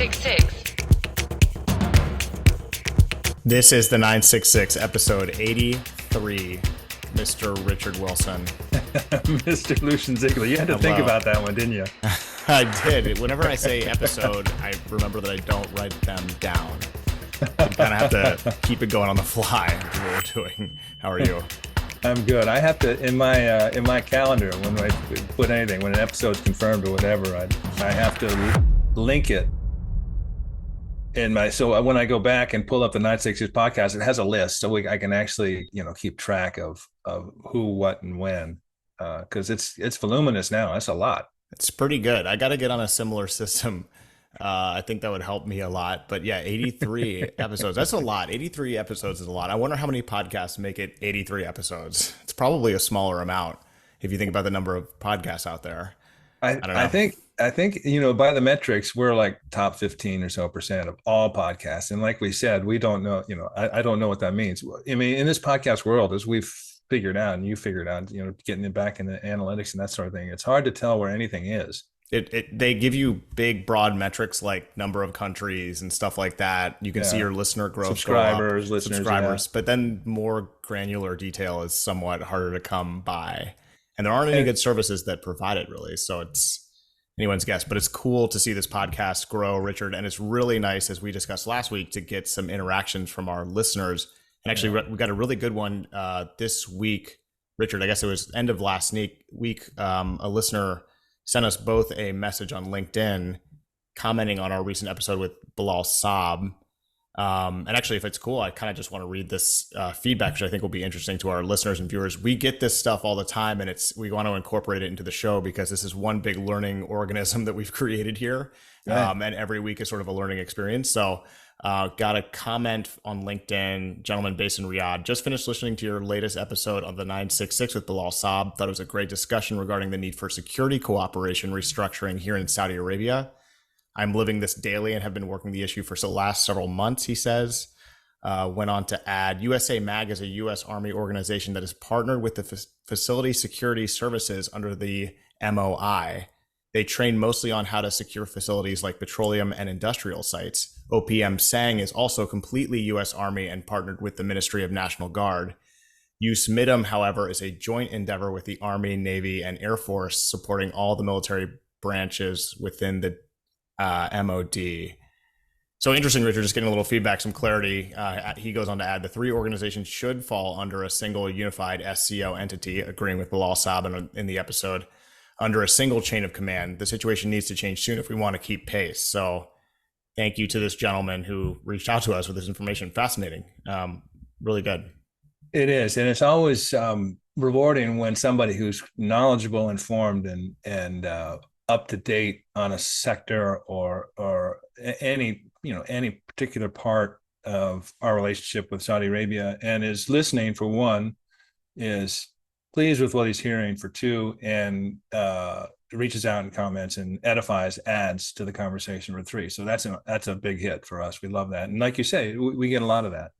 966. This is the 966, episode 83, Mr. Richard Wilson. Mr. Lucien Ziegler. You had to think about that one, didn't you? I did. Whenever I say episode, I remember that I don't write them down. You kind of have to keep it going on the fly. That's what we're doing. How are you? I'm good. I have to, in my calendar, when I put anything, when an episode's confirmed or whatever, I have to link it. So when I go back and pull up the 966 podcast, it has a list, so I can actually, keep track of who, what, and when, because it's voluminous now. That's a lot. It's pretty good. I got to get on a similar system. I think that would help me a lot. But yeah, 83 episodes. That's a lot. 83 episodes is a lot. I wonder how many podcasts make it 83 episodes. It's probably a smaller amount if you think about the number of podcasts out there. I don't know. I think, by the metrics, we're like top 15 or so percent of all podcasts. And like we said, we don't know, I don't know what that means. I mean, in this podcast world, as we've figured out and you figured out, getting it back into analytics and that sort of thing, it's hard to tell where anything is. They give you big, broad metrics like number of countries and stuff like that. You can see your listener growth, subscribers, listeners, subscribers, but then more granular detail is somewhat harder to come by. And there aren't any good services that provide it really. So it's anyone's guess, but it's cool to see this podcast grow, Richard. And it's really nice, as we discussed last week, to get some interactions from our listeners. And actually, we got a really good one this week, Richard. I guess it was end of last week. A listener sent us both a message on LinkedIn commenting on our recent episode with Bilal Saab. And actually, if it's cool, I kind of just want to read this feedback, which I think will be interesting to our listeners and viewers. We get this stuff all the time, and we want to incorporate it into the show because this is one big learning organism that we've created here. Right. And every week is sort of a learning experience. So got a comment on LinkedIn, gentleman based in Riyadh. Just finished listening to your latest episode of the 966 with Bilal Saab. Thought it was a great discussion regarding the need for security cooperation restructuring here in Saudi Arabia. I'm living this daily and have been working the issue for the last several months, he says. Went on to add, USA MAG is a U.S. Army organization that is partnered with the Facility Security Services under the MOI. They train mostly on how to secure facilities like petroleum and industrial sites. OPM SANG is also completely U.S. Army and partnered with the Ministry of National Guard. USMIDM, however, is a joint endeavor with the Army, Navy, and Air Force, supporting all the military branches within the MOD. So interesting, Richard, just getting a little feedback, some clarity. He goes on to add the three organizations should fall under a single unified SCO entity, agreeing with Bilal Saab in the episode, under a single chain of command. The situation needs to change soon if we want to keep pace. So thank you to this gentleman who reached out to us with this information. Fascinating. Really good. It is. And it's always rewarding when somebody who's knowledgeable, informed, and up to date on a sector or any particular part of our relationship with Saudi Arabia, and is listening, for one, is pleased with what he's hearing, for two, and reaches out and comments and edifies, adds to the conversation, for three. So that's a big hit for us. We love that. And like you say, we get a lot of that.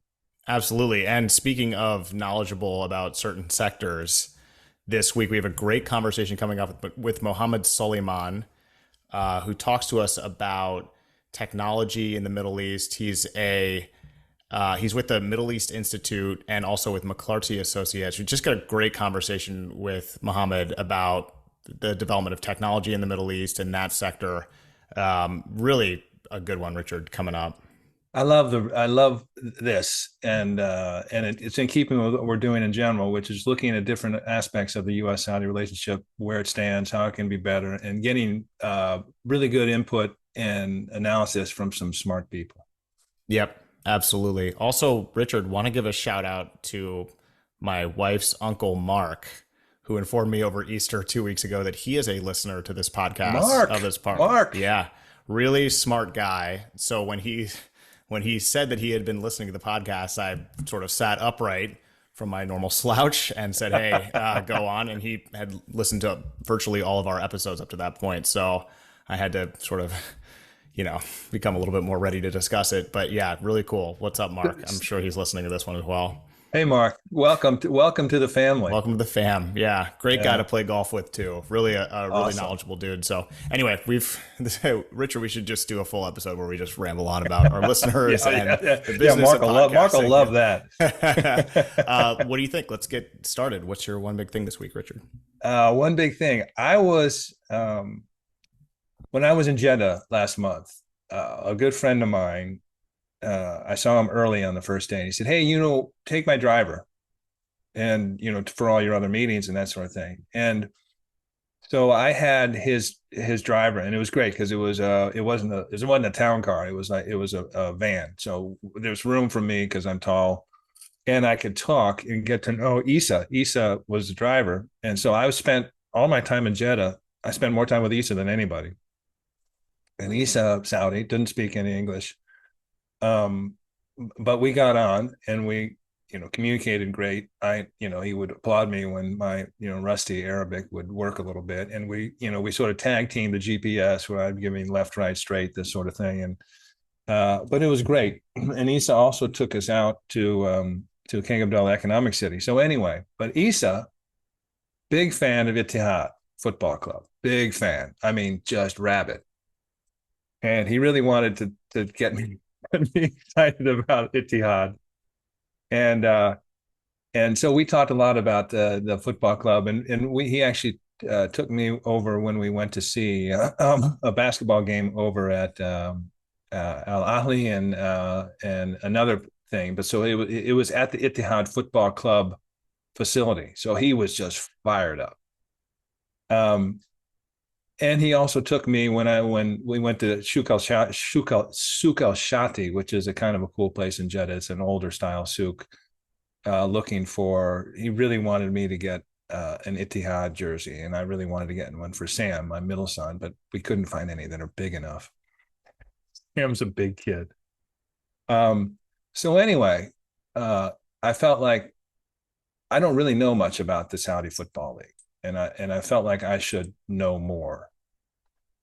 Absolutely. And speaking of knowledgeable about certain sectors, this week, we have a great conversation coming up with Mohammed Soliman, who talks to us about technology in the Middle East. He's with the Middle East Institute and also with McLarty Associates. We just got a great conversation with Mohammed about the development of technology in the Middle East and that sector. Really a good one, Richard, coming up. I love this, and it's in keeping with what we're doing in general, which is looking at different aspects of the U.S. Saudi relationship, where it stands, how it can be better, and getting really good input and analysis from some smart people. Yep, absolutely. Also, Richard, want to give a shout out to my wife's uncle, Mark, who informed me over Easter 2 weeks ago that he is a listener to this podcast. Mark. Yeah, really smart guy. So when he said that he had been listening to the podcast, I sort of sat upright from my normal slouch and said, hey, go on. And he had listened to virtually all of our episodes up to that point. So I had to sort of, become a little bit more ready to discuss it. But yeah, really cool. What's up, Mark? I'm sure he's listening to this one as well. Hey, Mark. Welcome to the family. Welcome to the fam. Yeah, great guy Yeah, to play golf with too. Really a really awesome. knowledgeable dude. So anyway, we've Richard. We should just do a full episode where we just ramble on about our listeners Yeah, yeah, and yeah, the yeah. business Mark of will love. Mark will podcasting. love that. What do you think? Let's get started. What's your one big thing this week, Richard? One big thing. I was when I was in Jeddah last month. A good friend of mine. I saw him early on the first day. And he said, "Hey, take my driver, and for all your other meetings and that sort of thing." And so I had his driver, and it was great because it wasn't a town car. It was a van. So there's room for me because I'm tall, and I could talk and get to know Isa. Isa was the driver, and so I spent all my time in Jeddah. I spent more time with Isa than anybody. And Isa Saudi didn't speak any English, um, but we got on and we communicated great. He would applaud me when my rusty Arabic would work a little bit, and we sort of tag team the GPS where I'd give me left, right, straight, this sort of thing. And but it was great. And Isa also took us out to King Abdullah Economic City. So anyway, but Isa, big fan of Ittihad Football Club, big fan. I mean, just rabid. And he really wanted to get me excited about Ittihad. And so we talked a lot about the football club, and he actually took me over when we went to see a basketball game over at Al Ahly and another thing. But so it was at the Ittihad Football Club facility, so he was just fired up. Um, and he also took me when we went to Souk El Shati, which is a kind of a cool place in Jeddah. It's an older style souk. He really wanted me to get an Ittihad jersey, and I really wanted to get one for Sam, my middle son, but we couldn't find any that are big enough. Sam's a big kid. So anyway, I felt like I don't really know much about the Saudi Football League, and I felt like I should know more.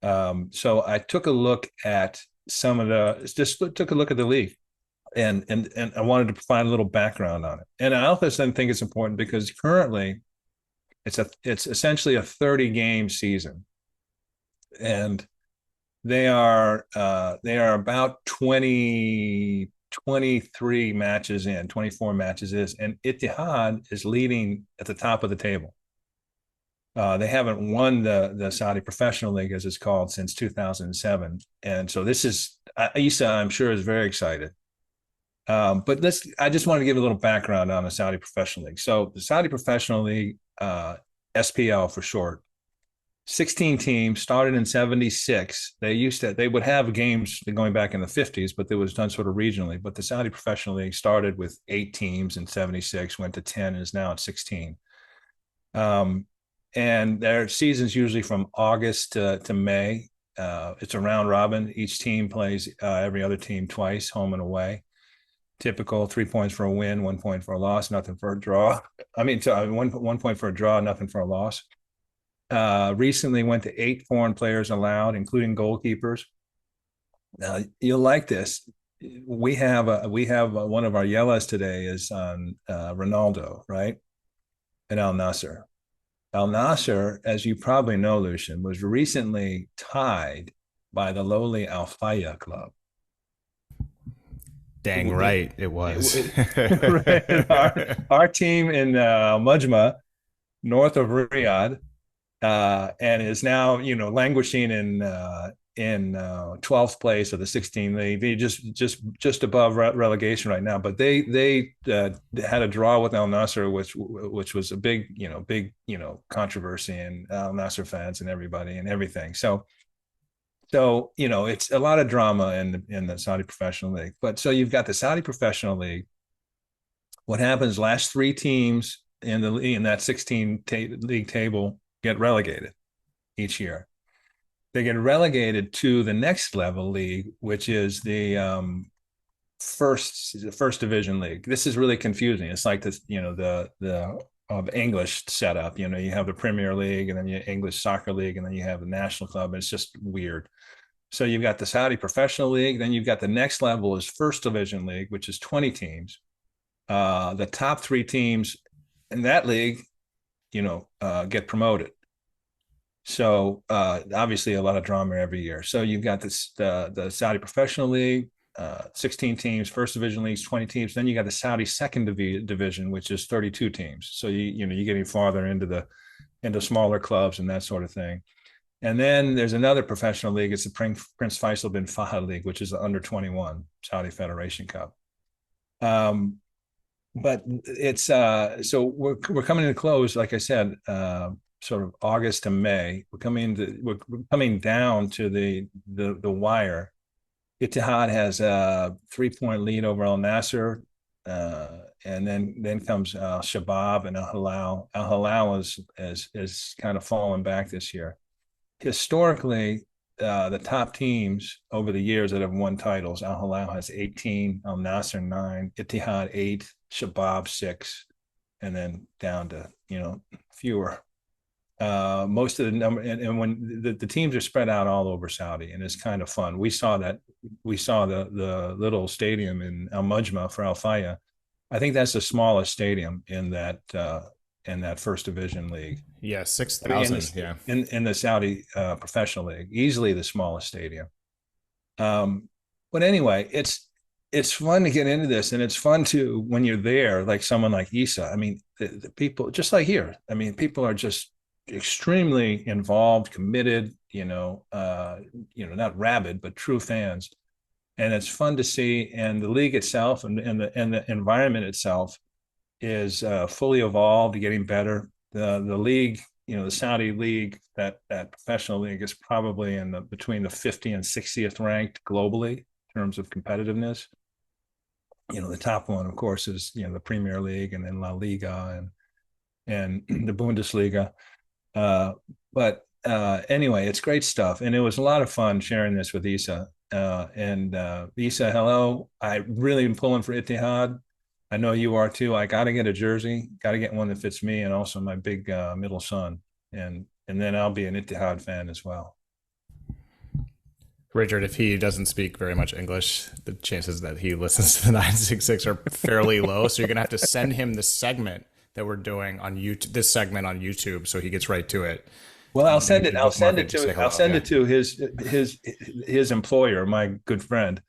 So I took a look at just took a look at the league, and I wanted to provide a little background on it. And I also think it's important because currently it's essentially a 30 game season, and they are about 23 matches in, 24 matches is, and Ittihad is leading at the top of the table. They haven't won the Saudi Professional League, as it's called, since 2007, and so this is Isa, I'm sure, is very excited. But I just want to give a little background on the Saudi Professional League. So the Saudi Professional League, SPL for short, 16 teams, started in 76. They would have games going back in the 50s, but it was done sort of regionally. But the Saudi Professional League started with 8 teams in 76, went to 10, and is now at 16. And their season's usually from August to May. It's a round robin. Each team plays every other team twice, home and away. Typical: 3 points for a win, 1 point for a loss, nothing for a draw. I mean, one point for a draw, nothing for a loss. Recently went to 8 foreign players allowed, including goalkeepers. Now you'll like this. We have one of our Yellahs today is on Ronaldo, right? And Al Nasser. Al Nasser, as you probably know, Lucien, was recently tied by the lowly Al Fayha club. Dang right, it was. Right. Our team in Mujma, north of Riyadh, and is now languishing in 12th place of the 16 league. They just above relegation right now. But they had a draw with Al Nasser, which was a big controversy, and Al Nasser fans and everybody and everything. So it's a lot of drama in the Saudi Professional League. But so you've got the Saudi Professional League. What happens? Last 3 teams in the league, in that 16 league table, get relegated each year. They get relegated to the next level league, which is the first division league. This is really confusing. It's like this, the English setup. You have the Premier League, and then you English Soccer League, and then you have the National Club. It's just weird. So you've got the Saudi Professional League, then you've got the next level is First Division League, which is 20 teams. The top three teams in that league, get promoted. So obviously a lot of drama every year. So you've got the Saudi Professional League, 16 teams, First Division leagues, 20 teams. Then you got the Saudi Second Division, which is 32 teams. So you're getting farther into smaller clubs and that sort of thing. And then there's another professional league. It's the Prince Faisal bin Fahd League, which is the under 21 Saudi Federation Cup. But it's so we're coming to close, like I said, sort of August to May. We're coming down to the wire. Ittihad has a 3-point lead over Al Nasser, and then comes Shabab and Al Hilal. Al Hilal is kind of fallen back this year. Historically, the top teams over the years that have won titles, Al Hilal has 18, Al Nasser 9, Ittihad 8, Shabab 6, and then down to fewer. Most of the number, and when the teams are spread out all over Saudi, and it's kind of fun. We saw the little stadium in Al Mujma for Al Faya. I think that's the smallest stadium in that First Division league. Yeah, 6,000. Yeah, in the Saudi Professional League, easily the smallest stadium. But anyway, it's fun to get into this, and it's fun to when you're there, like someone like Isa. I mean, the people just like here. I mean, people are just extremely involved, committed. Not rabid, but true fans, and it's fun to see. And the league itself and the environment itself is fully evolved, getting better. The league, the Saudi league, that professional league is probably between the 50th and 60th ranked globally in terms of competitiveness. The top one, of course, is the Premier League, and then La Liga and the Bundesliga. But anyway, it's great stuff, and it was a lot of fun sharing this with Isa. And Isa, hello. I really am pulling for Ittihad. I know you are too. I got to get a jersey, got to get one that fits me and also my big middle son. And then I'll be an Ittihad fan as well. Richard, if he doesn't speak very much English, the chances that he listens to the 966 are fairly low. So you're going to have to send him the segment that we're doing on YouTube, this segment on YouTube, so he gets right to it. Well, I'll send it to his employer, my good friend.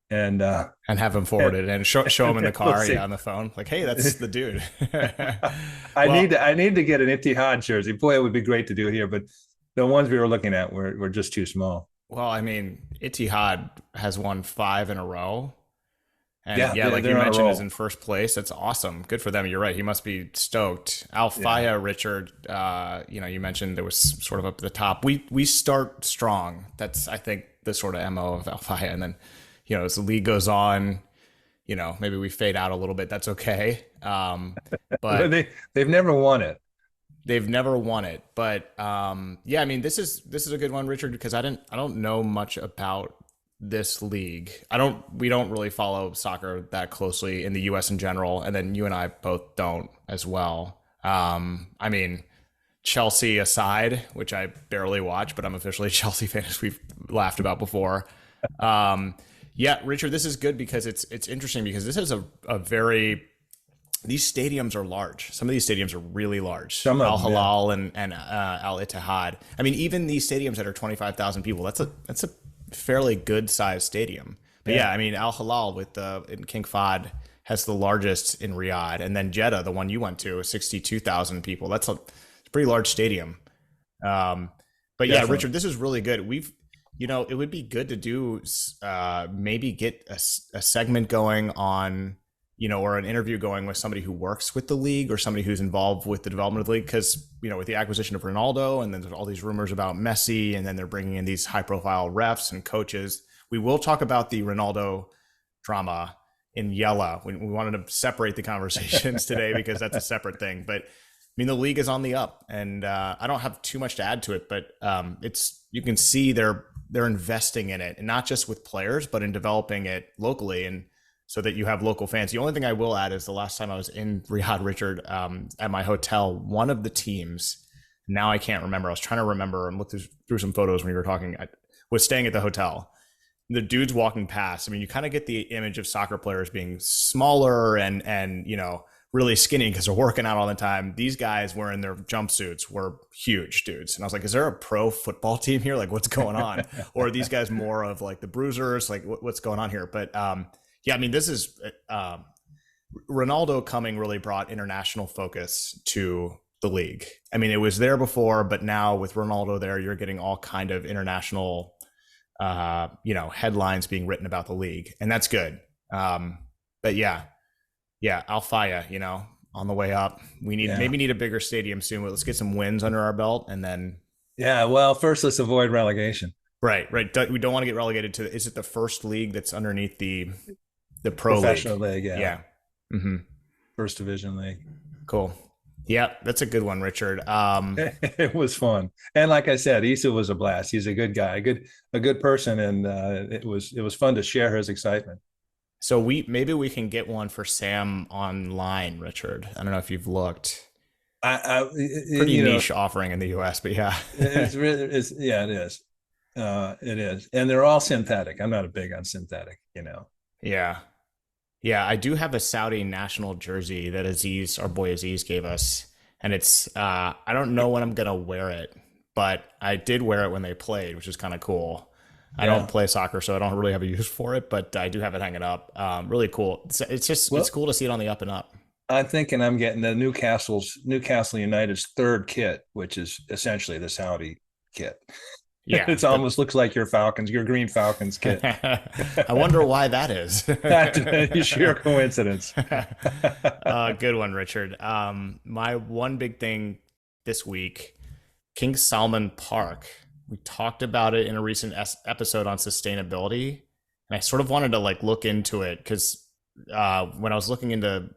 And have him forward it and show him in the car, on the phone. Like, hey, that's the dude. I need to get an Ittihad jersey. Boy, it would be great to do here, but the ones we were looking at were just too small. Well, I mean, Ittihad has won 5 in a row. And like you mentioned, is in first place. That's awesome. Good for them. You're right. He must be stoked. Al Faya, Richard, you mentioned there was sort of up at the top. We start strong. That's, I think, the sort of MO of Al Faya. And then, as the league goes on, maybe we fade out a little bit. That's okay. But they've never won it. They've never won it. But I mean, this is a good one, Richard, because I don't know much about this league. We don't really follow soccer that closely in the US in general, and then you and I both don't as well. I mean, Chelsea aside, which I barely watch, but I'm officially a Chelsea fan, as we've laughed about before. Richard, this is good because it's interesting because this is these stadiums are large. Some of these stadiums are really large. Al Hilal and Al Ittihad. I mean, even these stadiums that are 25,000 people, that's a fairly good sized stadium. But I mean, Al Hilal in King Fahd has the largest in Riyadh, and then Jeddah, the one you went to, 62,000 people. That's a pretty large stadium. But definitely. Richard, this is really good. It would be good to do maybe get a segment going on, or an interview going with somebody who works with the league or somebody who's involved with the development of the league. Because, with the acquisition of Ronaldo, and then there's all these rumors about Messi, and then they're bringing in these high profile refs and coaches. We will talk about the Ronaldo drama in Yallah. We wanted to separate the conversations today because that's a separate thing. But I mean, the league is on the up, and I don't have too much to add to it, but you can see they're investing in it, and not just with players, but in developing it locally, and so that you have local fans. The only thing I will add is the last time I was in Riyadh, Richard, at my hotel, one of the teams, now I can't remember, I was trying to remember and look through some photos when you were talking, I was staying at the hotel, the dudes walking past, I mean, you kind of get the image of soccer players being smaller and really skinny because they're working out all the time. These guys wearing their jumpsuits were huge dudes. And I was like, is there a pro football team here? Like, what's going on? Or are these guys more of like the bruisers? Like, what's going on here? But yeah, I mean, this is Ronaldo coming really brought international focus to the league. I mean, it was there before, but now with Ronaldo there, you're getting all kind of international headlines being written about the league, and that's good. But yeah, Al Faya, on the way up. We maybe need a bigger stadium soon. But let's get some wins under our belt, and then. Yeah, well, first let's avoid relegation. Right. We don't want to get relegated to. Is it the first league that's underneath the pro professional league? Yeah. Yeah. Mm-hmm. First division league. Cool. Yeah, that's a good one, Richard. It was fun, and like I said, Issa was a blast. He's a good guy, a good person, and it was fun to share his excitement. So maybe we can get one for Sam online, Richard. I don't know if you've looked. Pretty niche offering in the U.S., but yeah, it is. It is, and they're all synthetic. I'm not a big on synthetic, Yeah, I do have a Saudi national jersey that our boy Aziz gave us. And it's, I don't know when I'm going to wear it, but I did wear it when they played, which is kind of cool. I don't play soccer, so I don't really have a use for it, but I do have it hanging up. Really cool. It's cool to see it on the up and up. I'm thinking I'm getting the Newcastle United's third kit, which is essentially the Saudi kit. Yeah, it almost looks like your Green Falcons kit. I wonder why that is. That's sheer coincidence. Good one, Richard. My one big thing this week, King Salman Park. We talked about it in a recent episode on sustainability, and I sort of wanted to look into it because when I was looking into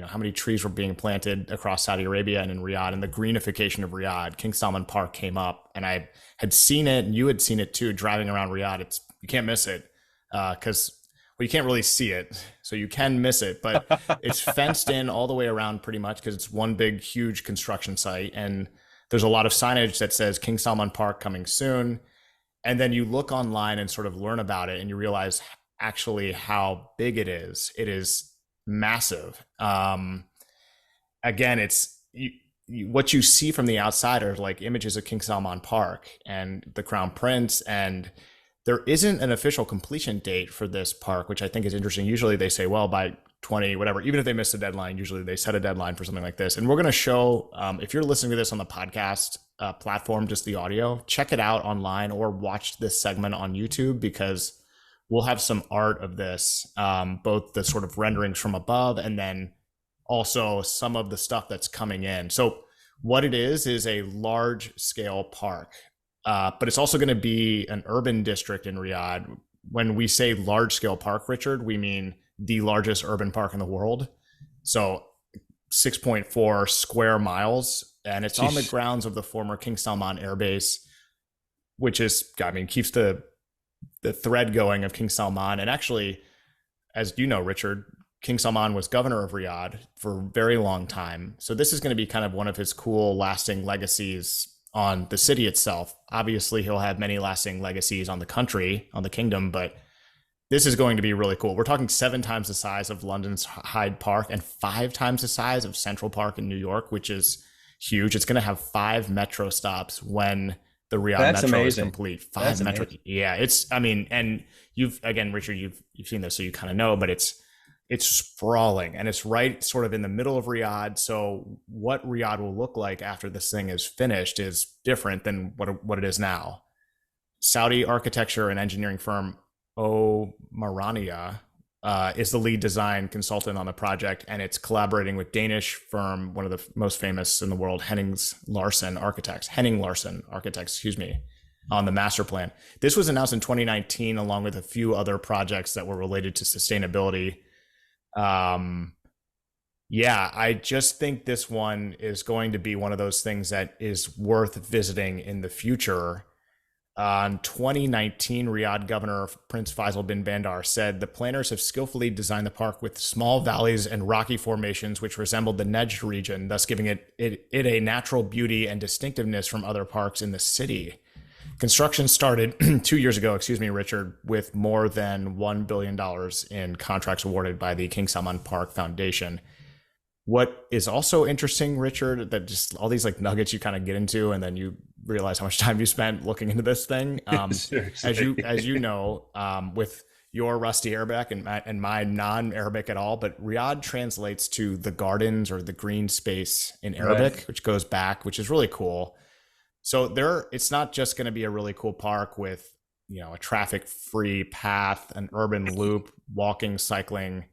how many trees were being planted across Saudi Arabia and in Riyadh and the greenification of Riyadh, King Salman Park came up, and I had seen it, and you had seen it too, driving around Riyadh. You can't miss it because you can't really see it, so you can miss it, but it's fenced in all the way around pretty much because it's one big, huge construction site, and there's a lot of signage that says King Salman Park coming soon, and then you look online and sort of learn about it, and you realize actually how big it is. It is massive. Again, it's what you see from the outside are like images of King Salman Park and the Crown Prince, and there isn't an official completion date for this park, which I think is interesting. Usually they say, well, by 20, whatever, even if they miss a deadline, usually they set a deadline for something like this. And we're going to show, if you're listening to this on the podcast platform, just the audio, check it out online or watch this segment on YouTube, because we'll have some art of this, both the sort of renderings from above and then also some of the stuff that's coming in. So what it is a large scale park, but it's also going to be an urban district in Riyadh. When we say large scale park, Richard, we mean the largest urban park in the world. So 6.4 square miles, and it's on the grounds of the former King Salman Air Base, which is, keeps the thread going of King Salman. And actually, as you know, Richard, King Salman was governor of Riyadh for a very long time. So this is going to be kind of one of his cool lasting legacies on the city itself. Obviously, he'll have many lasting legacies on the country, on the kingdom, but this is going to be really cool. We're talking 7 times the size of London's Hyde Park and 5 times the size of Central Park in New York, which is huge. It's going to have 5 metro stops when the Riyadh Metro is complete. 5 metro. Amazing. Yeah, and Richard, you've seen this, so you kind of know, but it's sprawling, and it's right sort of in the middle of Riyadh. So what Riyadh will look like after this thing is finished is different than what it is now. Saudi architecture and engineering firm Marania is the lead design consultant on the project, and it's collaborating with Danish firm, one of the most famous in the world, Henning Larsen Architects, on the master plan. This was announced in 2019, along with a few other projects that were related to sustainability. I just think this one is going to be one of those things that is worth visiting in the future. In 2019, Riyadh Governor Prince Faisal bin Bandar said the planners have skillfully designed the park with small valleys and rocky formations which resembled the Nejd region, thus giving it a natural beauty and distinctiveness from other parks in the city. Construction started 2 years ago, excuse me, Richard, with more than $1 billion in contracts awarded by the King Salman Park Foundation. What is also interesting, Richard, that just all these like nuggets you kind of get into, and then you realize how much time you spent looking into this thing. As you know, with your rusty Arabic and my non-Arabic at all, but Riyadh translates to the gardens or the green space in Arabic, right, which goes back, which is really cool. So it's not just going to be a really cool park with, a traffic-free path, an urban loop, walking, cycling,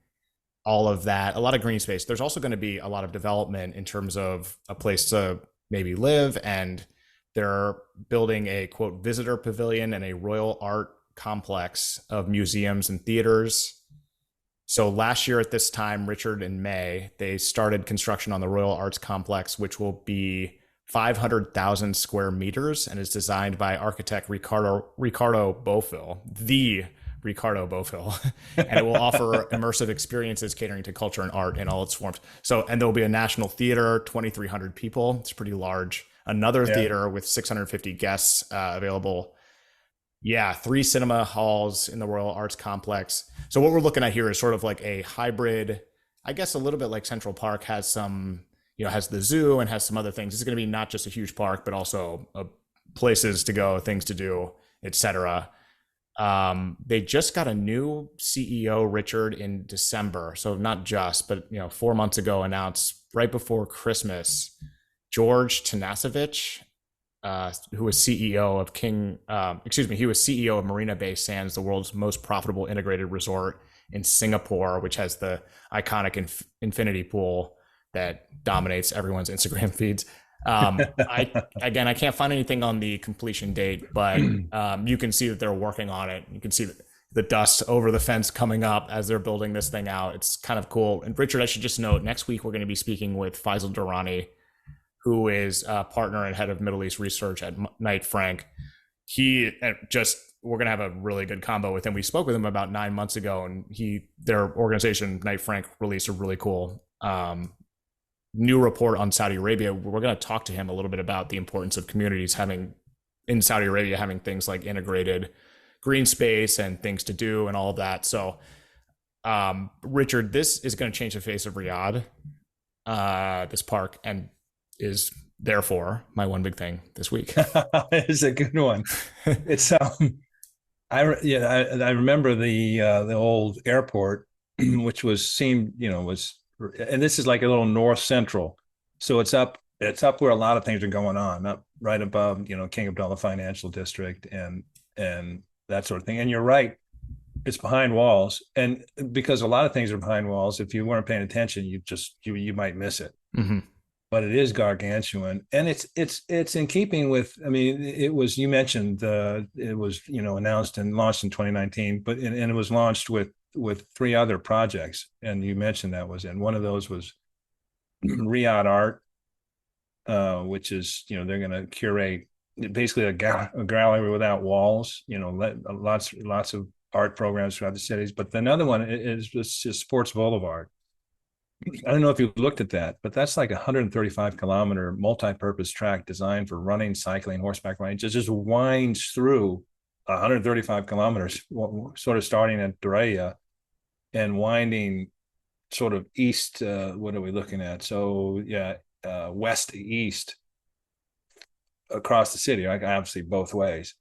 all of that, a lot of green space. There's also going to be a lot of development in terms of a place to maybe live, and they're building a quote visitor pavilion and a royal art complex of museums and theaters. So last year at this time, Richard, in May, they started construction on the Royal Arts Complex, which will be 500,000 square meters and is designed by architect Ricardo Bofill, the Ricardo Bofill, and it will offer immersive experiences catering to culture and art in all its forms. So, and there'll be a national theater, 2,300 people. It's pretty large. Another theater with 650 guests available. Yeah, 3 cinema halls in the Royal Arts Complex. So what we're looking at here is sort of like a hybrid, I guess a little bit like Central Park has some, has the zoo and has some other things. It's going to be not just a huge park, but also places to go, things to do, etc. They just got a new CEO, Richard, in December. So not just, but 4 months ago, announced right before Christmas, George Tanasevich, who was CEO of he was CEO of Marina Bay Sands, the world's most profitable integrated resort in Singapore, which has the iconic infinity pool that dominates everyone's Instagram feeds. I can't find anything on the completion date, but you can see that they're working on it. You can see the dust over the fence coming up as they're building this thing out. It's kind of cool. And Richard, I should just note, next week we're going to be speaking with Faisal Durrani, who is a partner and head of Middle East research at Knight Frank. We're going to have a really good combo with him. We spoke with him about 9 months ago, and their organization, Knight Frank, released a really cool new report on Saudi Arabia. We're going to talk to him a little bit about the importance of communities in Saudi Arabia having things like integrated green space and things to do and all of that. So, Richard, this is going to change the face of Riyadh, this park, and is therefore my one big thing this week. It's a good one. It's I remember the old airport, which was, and this is like a little north central, so it's up where a lot of things are going on, up right above King Abdullah Financial District and that sort of thing. And you're right, it's behind walls, and because a lot of things are behind walls, if you weren't paying attention, you might miss it. Mm-hmm. But it is gargantuan, and it's in keeping with. I mean, it was, you mentioned it was announced and launched in 2019, but and it was launched with 3 other projects, and you mentioned that was in one of those was Riyadh Art, which is they're going to curate basically a gallery without walls, lots of art programs throughout the cities. But another one is just Sports Boulevard. I don't know if you looked at that, but that's like a 135-kilometer multi-purpose track designed for running, cycling, horseback riding. It just winds through 135 kilometers, sort of starting at Diriyah and winding sort of east. What are we looking at? So west to east across the city, like obviously both ways.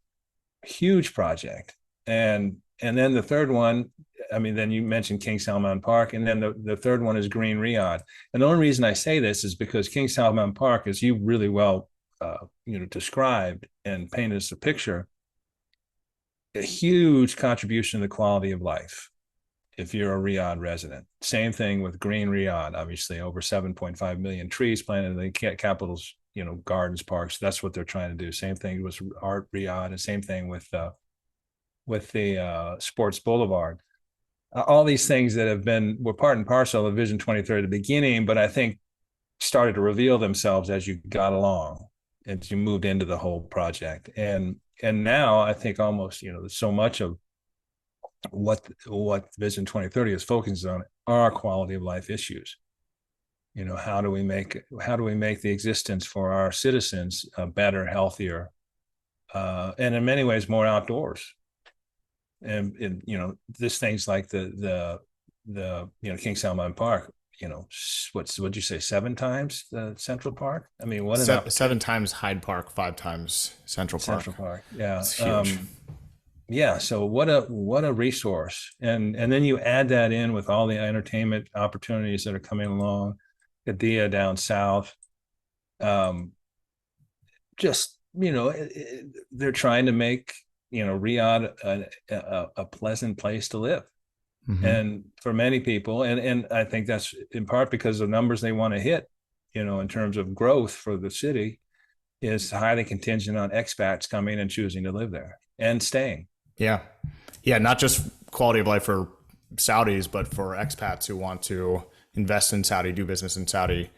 Huge project. And then the third one, then you mentioned King Salman Park, and then the third one is Green Riyadh. And the only reason I say this is because King Salman Park, as you really well described and painted us a picture, a huge contribution to the quality of life if you're a Riyadh resident. Same thing with Green Riyadh, obviously over 7.5 million trees planted in the capital's gardens, parks. That's what they're trying to do. Same thing with Art Riyadh, and same thing with the Sports Boulevard. All these things that were part and parcel of Vision 2030 at the beginning, but I think started to reveal themselves as you got along, as you moved into the whole project. And now I think almost, so much of what Vision 2030 is focused on are quality of life issues. How do we make the existence for our citizens better, healthier, and in many ways more outdoors. And this things like the King Salman Park. What'd you say? 7 times the Central Park. I mean, what an Seven opportunity! times Hyde Park, 5 times Central Park. Central Park, yeah. It's huge. Yeah, so what a resource. And then you add that in with all the entertainment opportunities that are coming along, Qadiyah down south. um just they're trying to make Riyadh a pleasant place to live. Mm-hmm. And for many people, and I think that's in part because the numbers they want to hit, in terms of growth for the city, is highly contingent on expats coming and choosing to live there and staying. Yeah. Yeah. Not just quality of life for Saudis, but for expats who want to invest in Saudi, do business in Saudi.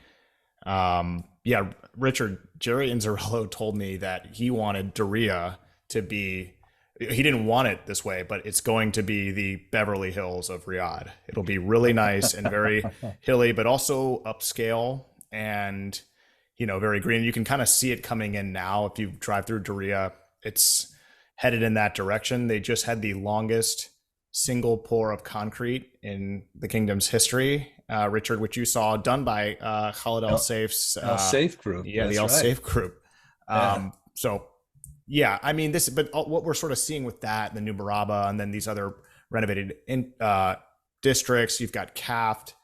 Yeah. Richard, Jerry Inzarello told me that he wanted Diriyah to be, he didn't want it this way, but it's going to be the Beverly Hills of Riyadh. It'll be really nice and very hilly, but also upscale and, very green. You can kind of see it coming in now. If you drive through Diriyah, it's headed in that direction. They just had the longest single pour of concrete in the kingdom's history, Richard, which you saw done by Khalid Al Saif's Safe Group. Yeah, the That's Al right. Saif Group. Yeah. So yeah, I mean this, but what we're sort of seeing with that, the new Baraba, and then these other renovated districts, you've got Kaft.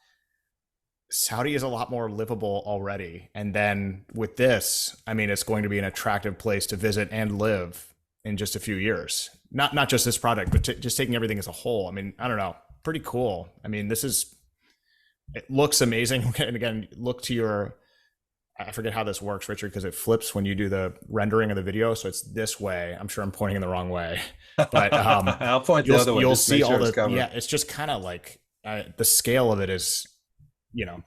Saudi is a lot more livable already, and then with this, I mean, it's going to be an attractive place to visit and live in just a few years. Not just this project, but just taking everything as a whole. I mean, I don't know, pretty cool. I mean, it looks amazing. And again, look to your, I forget how this works, Richard, because it flips when you do the rendering of the video. So it's this way. I'm sure I'm pointing in the wrong way, but I'll point the other way. You'll Just to make see sure all it's the, covered. yeah, it's just kind of like the scale of it is,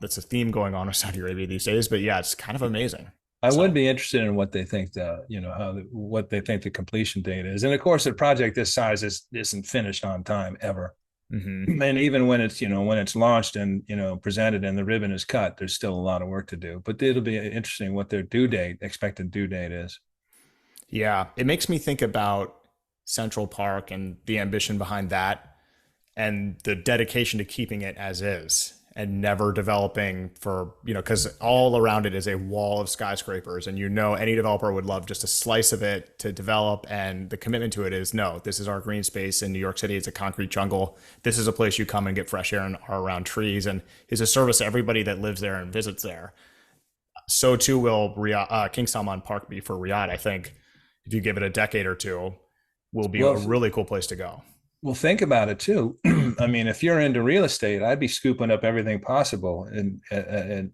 that's a theme going on in Saudi Arabia these days, but yeah, it's kind of amazing. I So, would be interested in what they think what they think the completion date is. And of course, a project this size isn't finished on time ever. mhm. And even when it's launched and presented and the ribbon is cut, there's still a lot of work to do. But it'll be interesting what their expected due date is. Yeah, it makes me think about Central Park and the ambition behind that and the dedication to keeping it as is and never developing for, because all around it is a wall of skyscrapers. And any developer would love just a slice of it to develop. And the commitment to it is no, this is our green space in New York City. It's a concrete jungle. This is a place you come and get fresh air and are around trees and is a service to everybody that lives there and visits there. So too will King Salman Park be for Riyadh. I think if you give it a decade or two, will be a Well, really cool place to go. Well, think about it too. I mean, if you're into real estate, I'd be scooping up everything possible and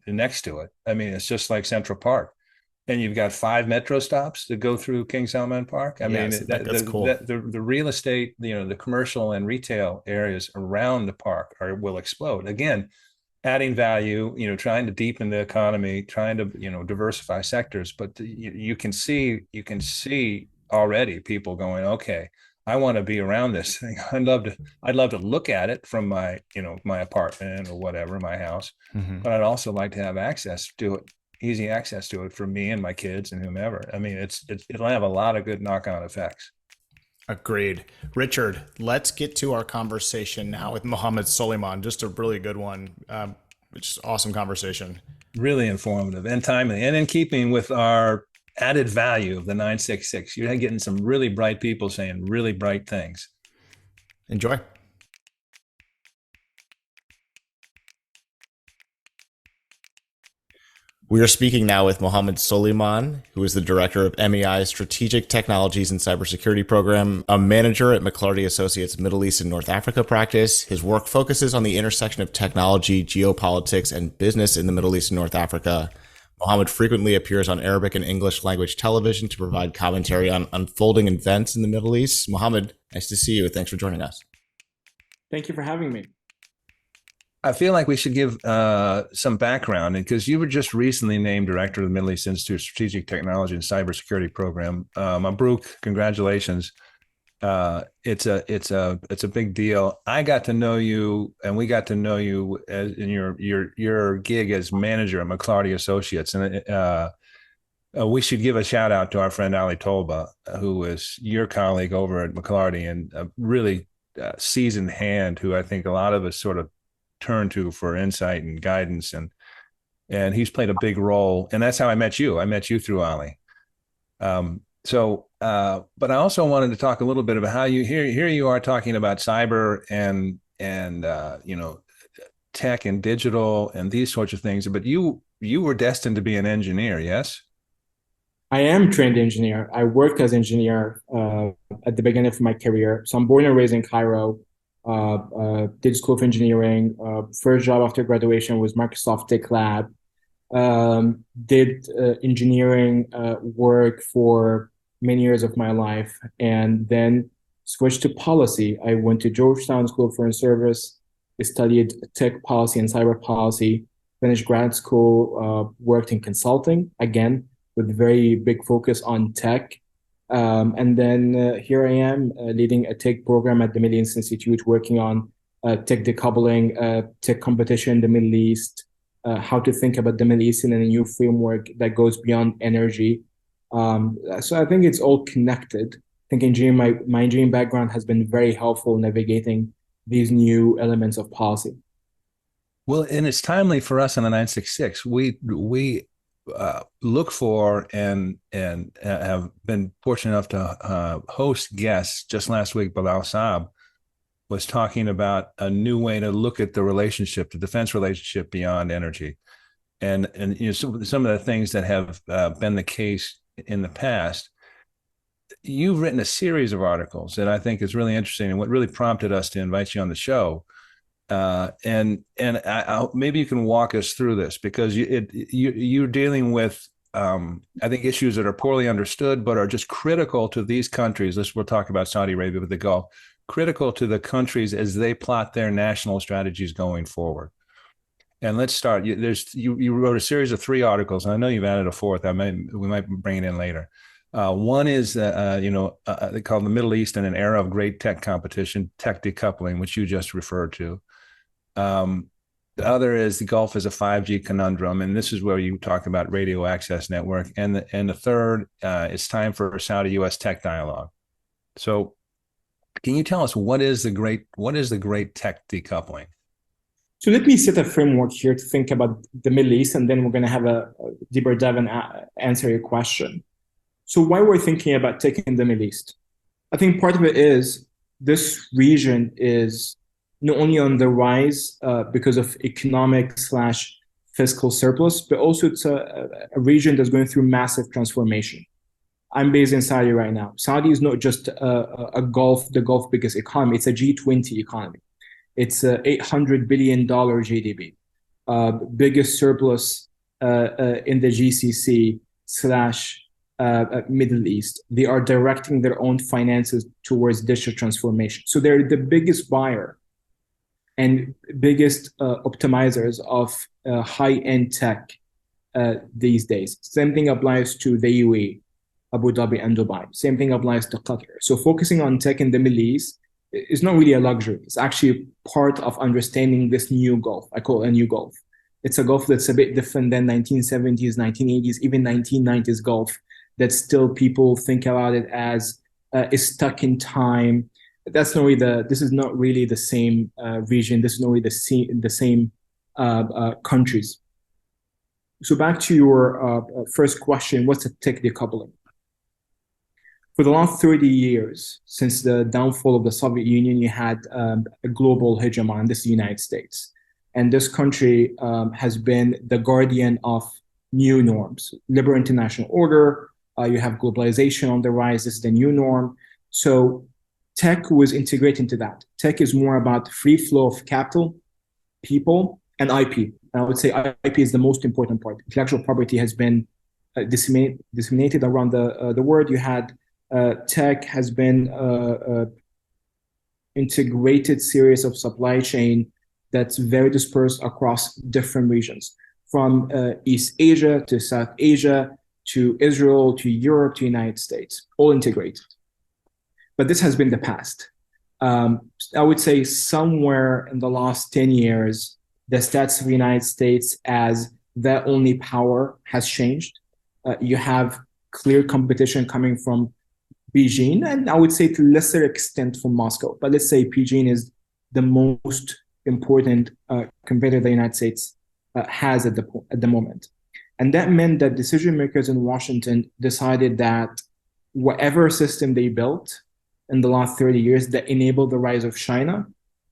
next to it. I mean, it's just like Central Park, and you've got 5 metro stops that go through King Salman Park. I mean, Yes, that's cool. the real estate, the commercial and retail areas around the park will explode again, adding value. Trying to deepen the economy, trying to diversify sectors. But you can see already people going, okay, I want to be around this thing. I'd love to look at it from my apartment or whatever, my house, Mm-hmm. but I'd also like to have access to it, easy access to it for me and my kids and whomever. I mean, it'll have a lot of good knock-on effects. Agreed. Richard, let's get to our conversation now with Mohammed Soliman. Just a really good one. Just awesome conversation. Really informative and timely, and in keeping with our added value of the 966. You're getting some really bright people saying really bright things. Enjoy. We are speaking now with Mohammed Soliman, who is the director of MEI's Strategic Technologies and Cybersecurity Program, a manager at McLarty Associates Middle East and North Africa practice. His work focuses on the intersection of technology, geopolitics, and business in the Middle East and North Africa. Mohammed frequently appears on Arabic and English language television to provide commentary on unfolding events in the Middle East. Mohammed, nice to see you. Thanks for joining us. Thank you for having me. I feel like we should give some background because you were just recently named director of the Middle East Institute Strategic Technology and Cybersecurity Program. Mabruk, congratulations. It's a big deal. I got to know you, and we got to know you in your gig as manager at McLarty Associates, and We should give a shout out to our friend Ali Tolba, who was your colleague over at McLarty and a really seasoned hand who I think a lot of us sort of turn to for insight and guidance. And he's played a big role. And that's how I met you. I met you through Ali. But I also wanted to talk a little bit about how here you are talking about cyber and tech and digital and these sorts of things. But you were destined to be an engineer, yes? I am a trained engineer. I worked as engineer at the beginning of my career. So I'm born and raised in Cairo. Did school of engineering. First job after graduation was Microsoft Tech Lab. Did engineering work for many years of my life, and then switched to policy. I went to Georgetown School of Foreign Service, studied tech policy and cyber policy, finished grad school, worked in consulting, again, with very big focus on tech. And then here I am leading a tech program at the Middle East Institute, working on tech decoupling, tech competition in the Middle East, how to think about the Middle East in a new framework that goes beyond energy. So I think it's all connected. I think my engineering background has been very helpful navigating these new elements of policy. Well, and it's timely for us on the 966. We look for and have been fortunate enough to host guests. Just last week, Bilal Saab was talking about a new way to look at the relationship, the defense relationship beyond energy, and some of the things that have been the case in the past. You've written a series of articles that I think is really interesting, and what really prompted us to invite you on the show. Maybe you can walk us through this, because you're dealing with I think issues that are poorly understood but are just critical to these countries. We'll talk about Saudi Arabia with the Gulf, critical to the countries as they plot their national strategies going forward. And let's start. You wrote a series of 3 articles, and I know you've added a 4th. We might bring it in later. One is they call the Middle East in an era of great tech competition, tech decoupling, which you just referred to. The other is the Gulf is a 5G conundrum, and this is where you talk about radio access network. And the third, it's time for a Saudi-U.S. tech dialogue. So, can you tell us what is the great tech decoupling? So let me set a framework here to think about the Middle East, and then we're going to have a deeper dive and answer your question. So why we're thinking about tech in the Middle East? I think part of it is this region is not only on the rise because of economic/fiscal surplus, but also it's a region that's going through massive transformation. I'm based in Saudi right now. Saudi is not just the Gulf biggest economy. It's a G20 economy. It's a $800 billion GDP, biggest surplus in the GCC / Middle East. They are directing their own finances towards digital transformation. So they're the biggest buyer and biggest optimizers of high-end tech these days. Same thing applies to the UAE, Abu Dhabi, and Dubai. Same thing applies to Qatar. So focusing on tech in the Middle East is not really a luxury. It's actually part of understanding this new Gulf. I call it a new Gulf. It's a Gulf that's a bit different than 1970s, 1980s, even 1990s Gulf, that still people think about it as is stuck in time. This is not really the same region. This is not really the same countries. So back to your first question, what's a tech decoupling? For the last 30 years, since the downfall of the Soviet Union, you had a global hegemon, this is the United States. And this country has been the guardian of new norms, liberal international order. You have globalization on the rise, this is the new norm. So tech was integrated into that. Tech is more about free flow of capital, people, and IP. I would say IP is the most important part. Intellectual property has been disseminated around the world. You had tech has been integrated series of supply chain that's very dispersed across different regions, from East Asia to South Asia to Israel to Europe to United States, all integrated. But this has been the past. I would say somewhere in the last 10 years, the status of the United States as the only power has changed. You have clear competition coming from Beijing, and I would say to a lesser extent from Moscow. But let's say Beijing is the most important competitor the United States has at the moment. And that meant that decision makers in Washington decided that whatever system they built in the last 30 years that enabled the rise of China,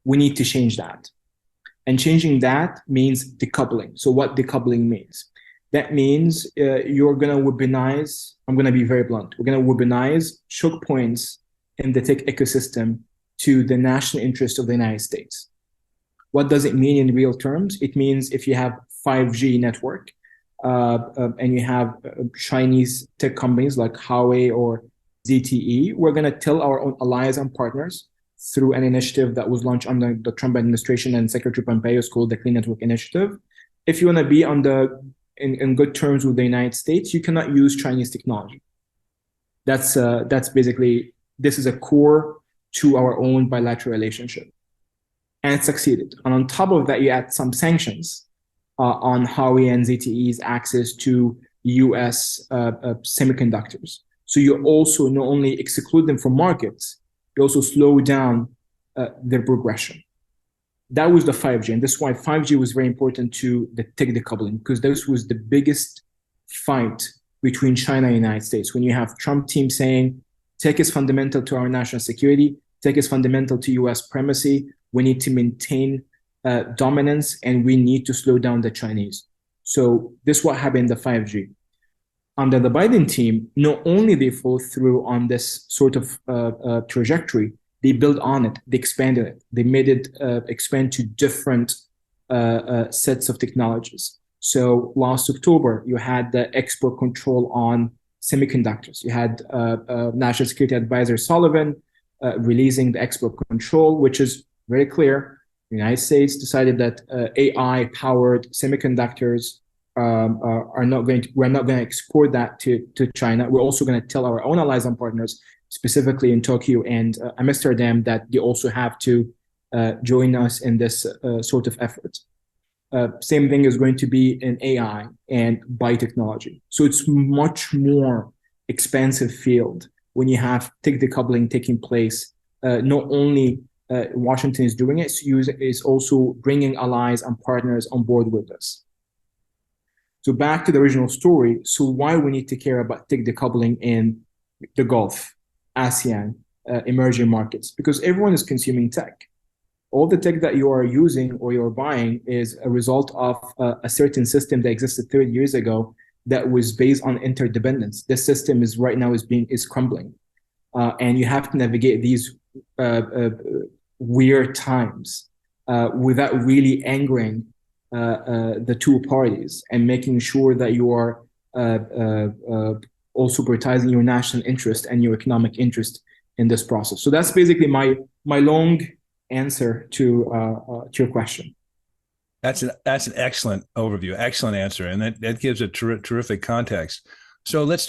we need to change that. And changing that means decoupling. So what decoupling means? That means you're going to weaponize, I'm going to be very blunt, we're going to weaponize choke points in the tech ecosystem to the national interest of the United States. What does it mean in real terms? It means if you have 5G network and you have Chinese tech companies like Huawei or ZTE, we're going to tell our own allies and partners through an initiative that was launched under the Trump administration and Secretary Pompeo, is called the Clean Network Initiative. If you want to be on in good terms with the United States, you cannot use Chinese technology. That's basically, this is a core to our own bilateral relationship. And it succeeded. And on top of that, you add some sanctions on Huawei and ZTE's access to US semiconductors. So you also not only exclude them from markets, you also slow down their progression. That was the 5G. And that's why 5G was very important to the tech decoupling, because this was the biggest fight between China and the United States. When you have Trump team saying tech is fundamental to our national security, tech is fundamental to US primacy, we need to maintain dominance, and we need to slow down the Chinese. So this is what happened in the 5G. Under the Biden team, not only they follow through on this sort of trajectory, they built on it, they expanded it, they made it expand to different sets of technologies. So last October, you had the export control on semiconductors. You had National Security Advisor Sullivan releasing the export control, which is very clear. The United States decided that AI-powered semiconductors we're not going to export that to China. We're also going to tell our own allies and partners, specifically in Tokyo and Amsterdam, that they also have to join us in this sort of effort. Same thing is going to be in AI and biotechnology. So it's much more expansive field when you have tech decoupling taking place. Not only Washington is doing it, is also bringing allies and partners on board with us. So back to the original story. So why we need to care about tech decoupling in the Gulf, ASEAN, emerging markets? Because everyone is consuming tech. All the tech that you are using or you're buying is a result of a certain system that existed 30 years ago that was based on interdependence. This system is right now is crumbling, and you have to navigate these weird times without really angering the two parties, and making sure that you are also prioritizing your national interest and your economic interest in this process. So that's basically my long answer to your question. That's an excellent overview, excellent answer, and that gives a terrific context. So let's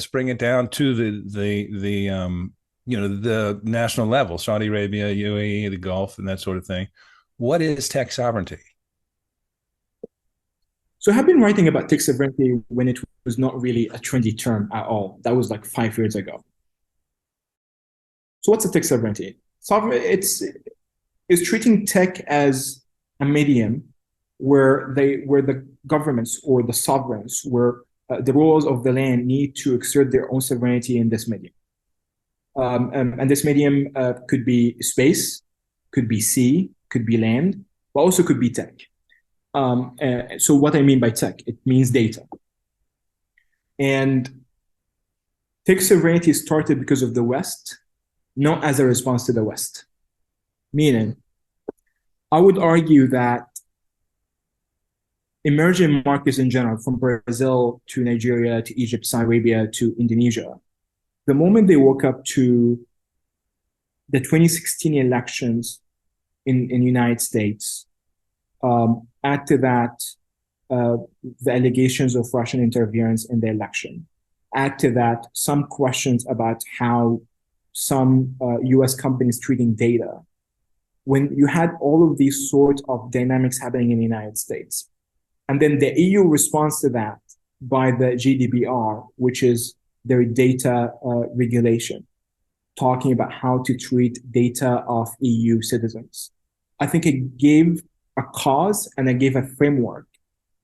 bring it down to the national level, Saudi Arabia, UAE, the Gulf, and that sort of thing. What is tech sovereignty? So I have been writing about tech sovereignty when it was not really a trendy term at all. That was like 5 years ago. So what's a tech sovereignty? It's treating tech as a medium where the governments or the sovereigns, where the rulers of the land need to exert their own sovereignty in this medium. And this medium could be space, could be sea, could be land, but also could be tech. So what I mean by tech, it means data. And tech sovereignty started because of the West, not as a response to the West. Meaning, I would argue that emerging markets in general, from Brazil to Nigeria to Egypt, Saudi Arabia to Indonesia, the moment they woke up to the 2016 elections in the United States, add to that the allegations of Russian interference in the election, add to that some questions about how some US companies treating data. When you had all of these sorts of dynamics happening in the United States, and then the EU response to that by the GDPR, which is their data regulation, talking about how to treat data of EU citizens. I think it gave a cause and it gave a framework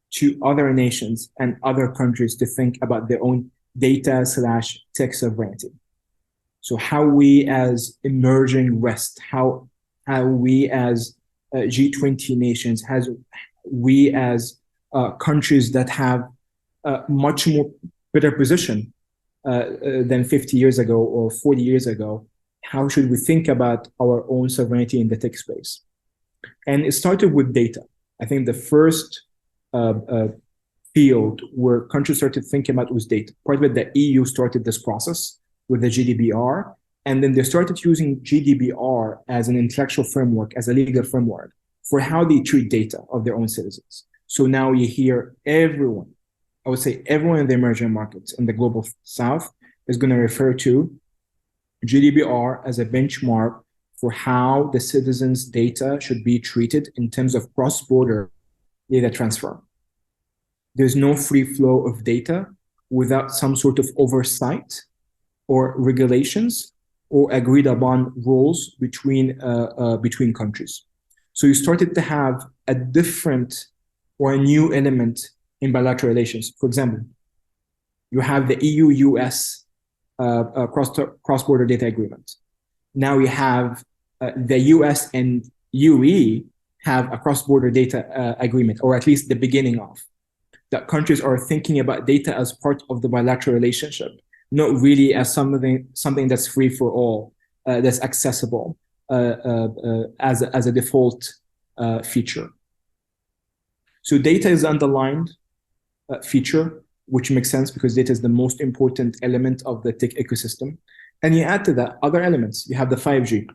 to other nations and other countries to think about their own data/tech sovereignty. So how we as emerging West, how we as G20 nations, we as countries that have much more better position than 50 years ago or 40 years ago, how should we think about our own sovereignty in the tech space? And it started with data. I think the first field where countries started thinking about was data. Part of it, the EU started this process with the GDPR, and then they started using GDPR as an intellectual framework, as a legal framework for how they treat data of their own citizens. So now you hear everyone, I would say everyone in the emerging markets in the global south is going to refer to GDPR as a benchmark for how the citizens' data should be treated in terms of cross-border data transfer. There's no free flow of data without some sort of oversight or regulations or agreed upon rules between countries. So you started to have a different or a new element in bilateral relations. For example, you have the EU-US cross-border data agreement. Now you have the US and UAE have a cross-border data agreement, or at least the beginning of. That countries are thinking about data as part of the bilateral relationship, not really as something that's free for all, that's accessible as a default feature. So data is underlined feature, which makes sense because data is the most important element of the tech ecosystem. And you add to that other elements. You have the 5G.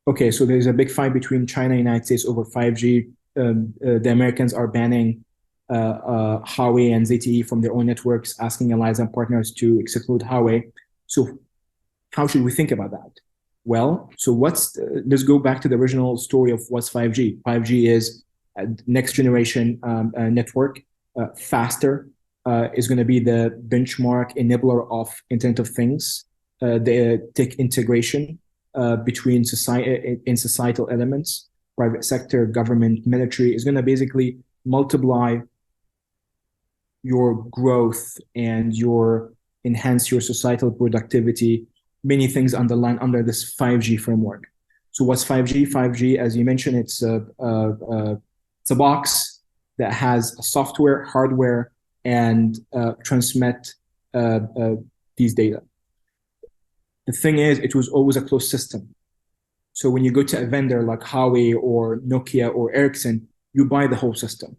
Okay, so there's a big fight between China and the United States over 5G. The Americans are banning Huawei and ZTE from their own networks, asking allies and partners to exclude Huawei. So how should we think about that? Well, so let's go back to the original story of what's 5G. 5G is a next generation network, faster, is going to be the benchmark enabler of Internet of Things, the tech integration between societal elements, private sector, government, military, is going to basically multiply your growth and enhance your societal productivity, many things underlined under this 5G framework. So what's 5G? 5G, as you mentioned, it's a box that has a software, hardware, and transmit these data. The thing is, it was always a closed system. So when you go to a vendor like Huawei or Nokia or Ericsson, you buy the whole system.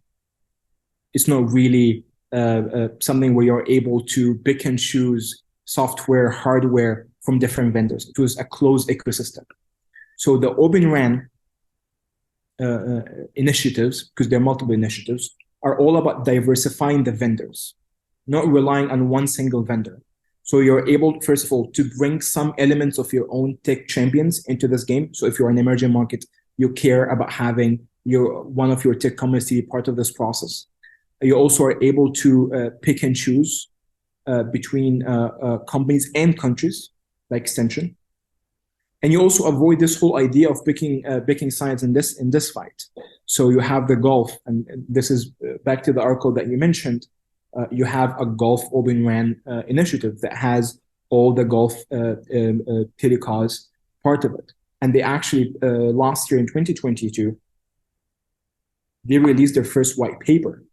It's not really something where you're able to pick and choose software, hardware from different vendors. It was a closed ecosystem. So the Open RAN initiatives, because there are multiple initiatives, are all about diversifying the vendors, not relying on one single vendor. So you're able, first of all, to bring some elements of your own tech champions into this game. So if you're an emerging market, you care about having one of your tech companies be part of this process. You also are able to pick and choose between companies and countries, by extension. And you also avoid this whole idea of picking sides in this fight. So you have the Gulf, and this is back to the article that you mentioned. You have a Gulf Open RAN initiative that has all the Gulf telecos part of it. And they actually, last year in 2022, they released their first white paper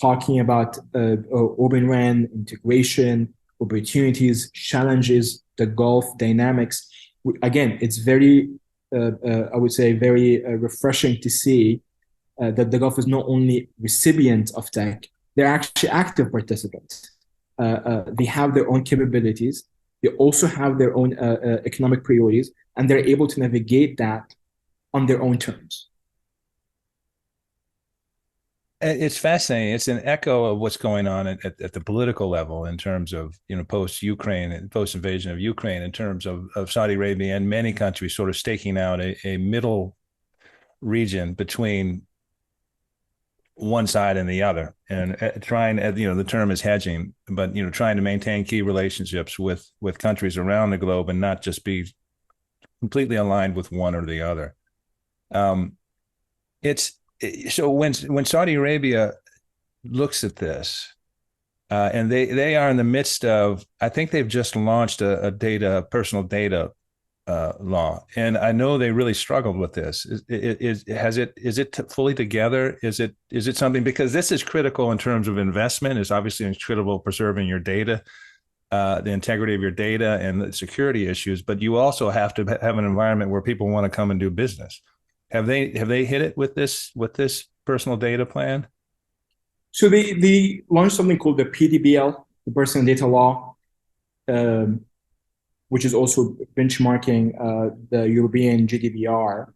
talking about Open RAN integration, opportunities, challenges, the Gulf dynamics. Again, it's very, I would say, very refreshing to see that the Gulf is not only recipient of tech, they're actually active participants. They have their own capabilities. They also have their own economic priorities, and they're able to navigate that on their own terms. It's fascinating. It's an echo of what's going on at the political level in terms of, post-Ukraine and post-invasion of Ukraine, in terms of Saudi Arabia and many countries sort of staking out a middle region between one side and the other, and trying, the term is hedging, but trying to maintain key relationships with countries around the globe and not just be completely aligned with one or the other. It's so when Saudi Arabia looks at this, and they are in the midst of, I think they've just launched a personal data law, and I know they really struggled with this. Is it fully together? Is it something, because this is critical in terms of investment? It's obviously critical preserving your data, the integrity of your data, and the security issues. But you also have to have an environment where people want to come and do business. Have they hit it with this personal data plan? So they launched something called the PDBL, the Personal Data Law, which is also benchmarking the European GDPR.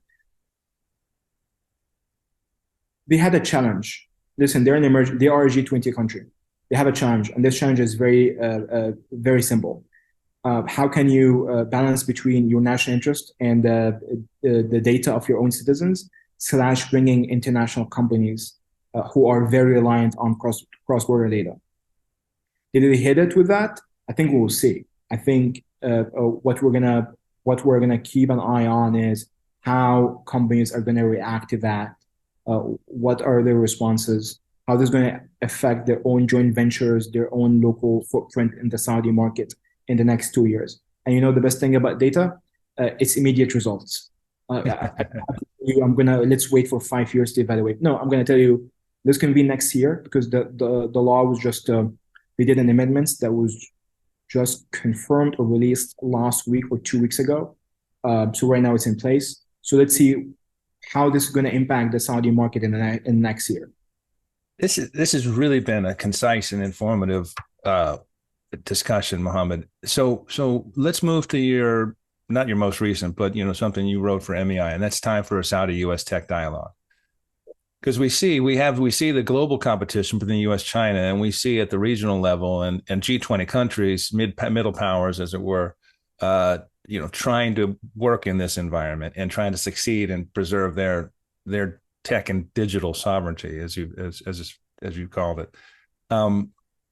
They had a challenge. Listen, they are a G20 country. They have a challenge, and this challenge is very simple. How can you balance between your national interest and the data of your own citizens / bringing international companies who are very reliant on cross-border data? Did they hit it with that? I think we will see. I think what we're gonna keep an eye on is how companies are gonna react to that. What are their responses? How this is going to affect their own joint ventures, their own local footprint in the Saudi market in the next 2 years. And the best thing about data, it's immediate results. Let's wait for 5 years to evaluate. No, I'm gonna tell you, this can be next year, because the law was just they did an amendments that was just confirmed or released last week or 2 weeks ago. So right now it's in place. So let's see how this is going to impact the Saudi market in next year. This has really been a concise and informative discussion, Mohammed. So let's move to not your most recent, but something you wrote for MEI, and that's time for a Saudi-U.S. tech dialogue. Because we see the global competition between the U.S. China, and we see at the regional level and G20 countries, middle powers, as it were, trying to work in this environment and trying to succeed and preserve their tech and digital sovereignty, as you called it.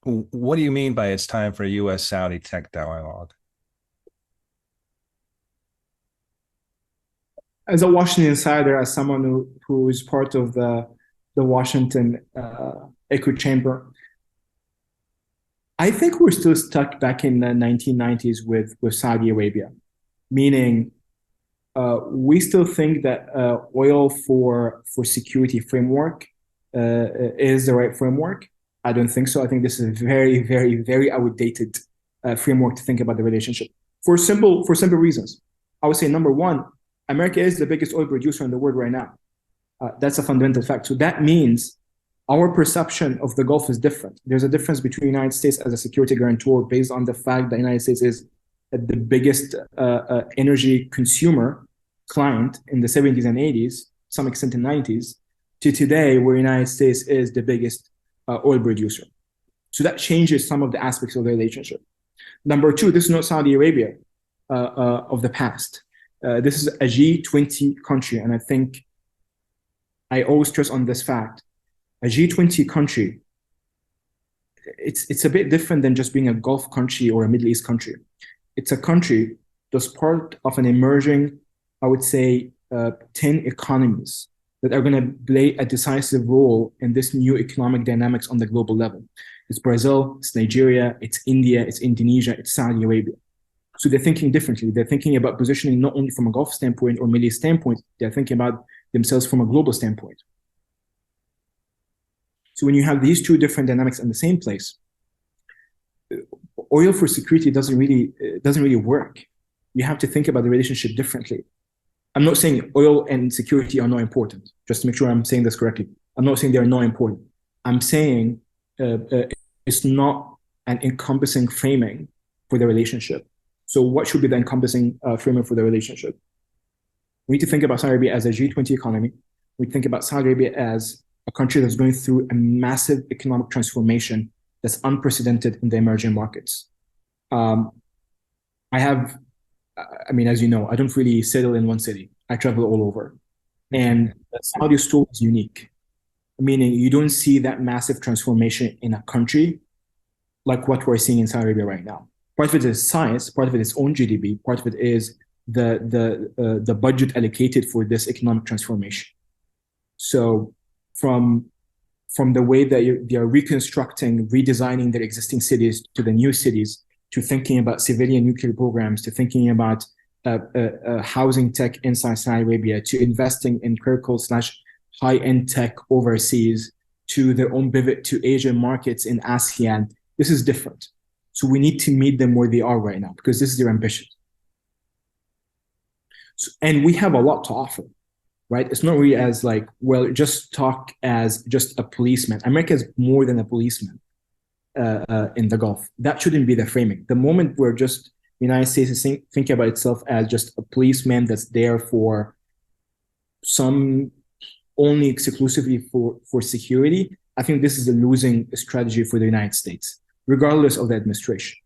What do you mean by it's time for a U.S. Saudi tech dialogue? As a Washington insider, as someone who is part of the Washington echo chamber, I think we're still stuck back in the 1990s with Saudi Arabia, meaning we still think that oil for security framework is the right framework. I don't think so. I think this is a very, very, very outdated framework to think about the relationship for simple reasons. I would say, number one, America is the biggest oil producer in the world right now. That's a fundamental fact. So that means our perception of the Gulf is different. There's a difference between the United States as a security guarantor based on the fact that the United States is the biggest energy consumer client in the 70s and 80s, some extent in the 90s, to today where the United States is the biggest oil producer. So that changes some of the aspects of the relationship. Number two, this is not Saudi Arabia of the past. This is a G20 country, and I think I always stress on this fact. A G20 country, it's a bit different than just being a Gulf country or a Middle East country. It's a country that's part of an emerging, I would say, 10 economies that are going to play a decisive role in this new economic dynamics on the global level. It's Brazil, it's Nigeria, it's India, it's Indonesia, it's Saudi Arabia. So they're thinking differently. They're thinking about positioning not only from a Gulf standpoint or Middle East standpoint, they're thinking about themselves from a global standpoint. So when you have these two different dynamics in the same place, oil for security doesn't really work. You have to think about the relationship differently. I'm not saying oil and security are not important, just to make sure I'm saying this correctly. I'm not saying they are not important. I'm saying it's not an encompassing framing for the relationship. So what should be the encompassing framing for the relationship? We need to think about Saudi Arabia as a G20 economy. We think about Saudi Arabia as a country that's going through a massive economic transformation that's unprecedented in the emerging markets. As you know, I don't really settle in one city. I travel all over. And the Saudi story is unique. meaning you don't see that massive transformation in a country like what we're seeing in Saudi Arabia right now. Part of it is science, part of it is own GDP, part of it is the budget allocated for this economic transformation. So from the way that they are reconstructing, redesigning their existing cities to the new cities, to thinking about civilian nuclear programs, to thinking about housing tech inside Saudi Arabia, to investing in critical / high-end tech overseas, to their own pivot to Asian markets in ASEAN. This is different. So we need to meet them where they are right now because this is their ambition. So, and we have a lot to offer, right? It's not really as like, well, just talk as just a policeman. America is more than a policeman in the Gulf. That shouldn't be the framing. The moment we're just, the United States is thinking about itself as just a policeman that's there for some only exclusively for security, I think this is a losing strategy for the United States, regardless of the administration.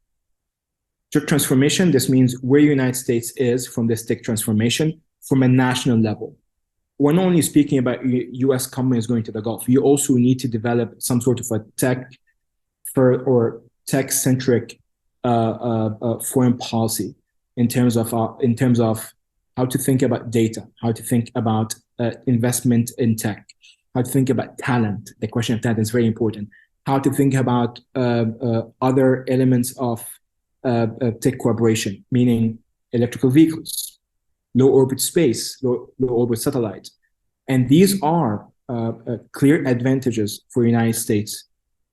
Tech transformation, this means where the United States is from this tech transformation from a national level. We're not only speaking about US companies going to the Gulf, you also need to develop some sort of a tech-centric foreign policy in terms of how to think about data, how to think about investment in tech, how to think about talent. The question of talent is very important. How to think about other elements of tech cooperation, meaning electrical vehicles, low orbit space, low orbit satellite. And these are clear advantages for the United States,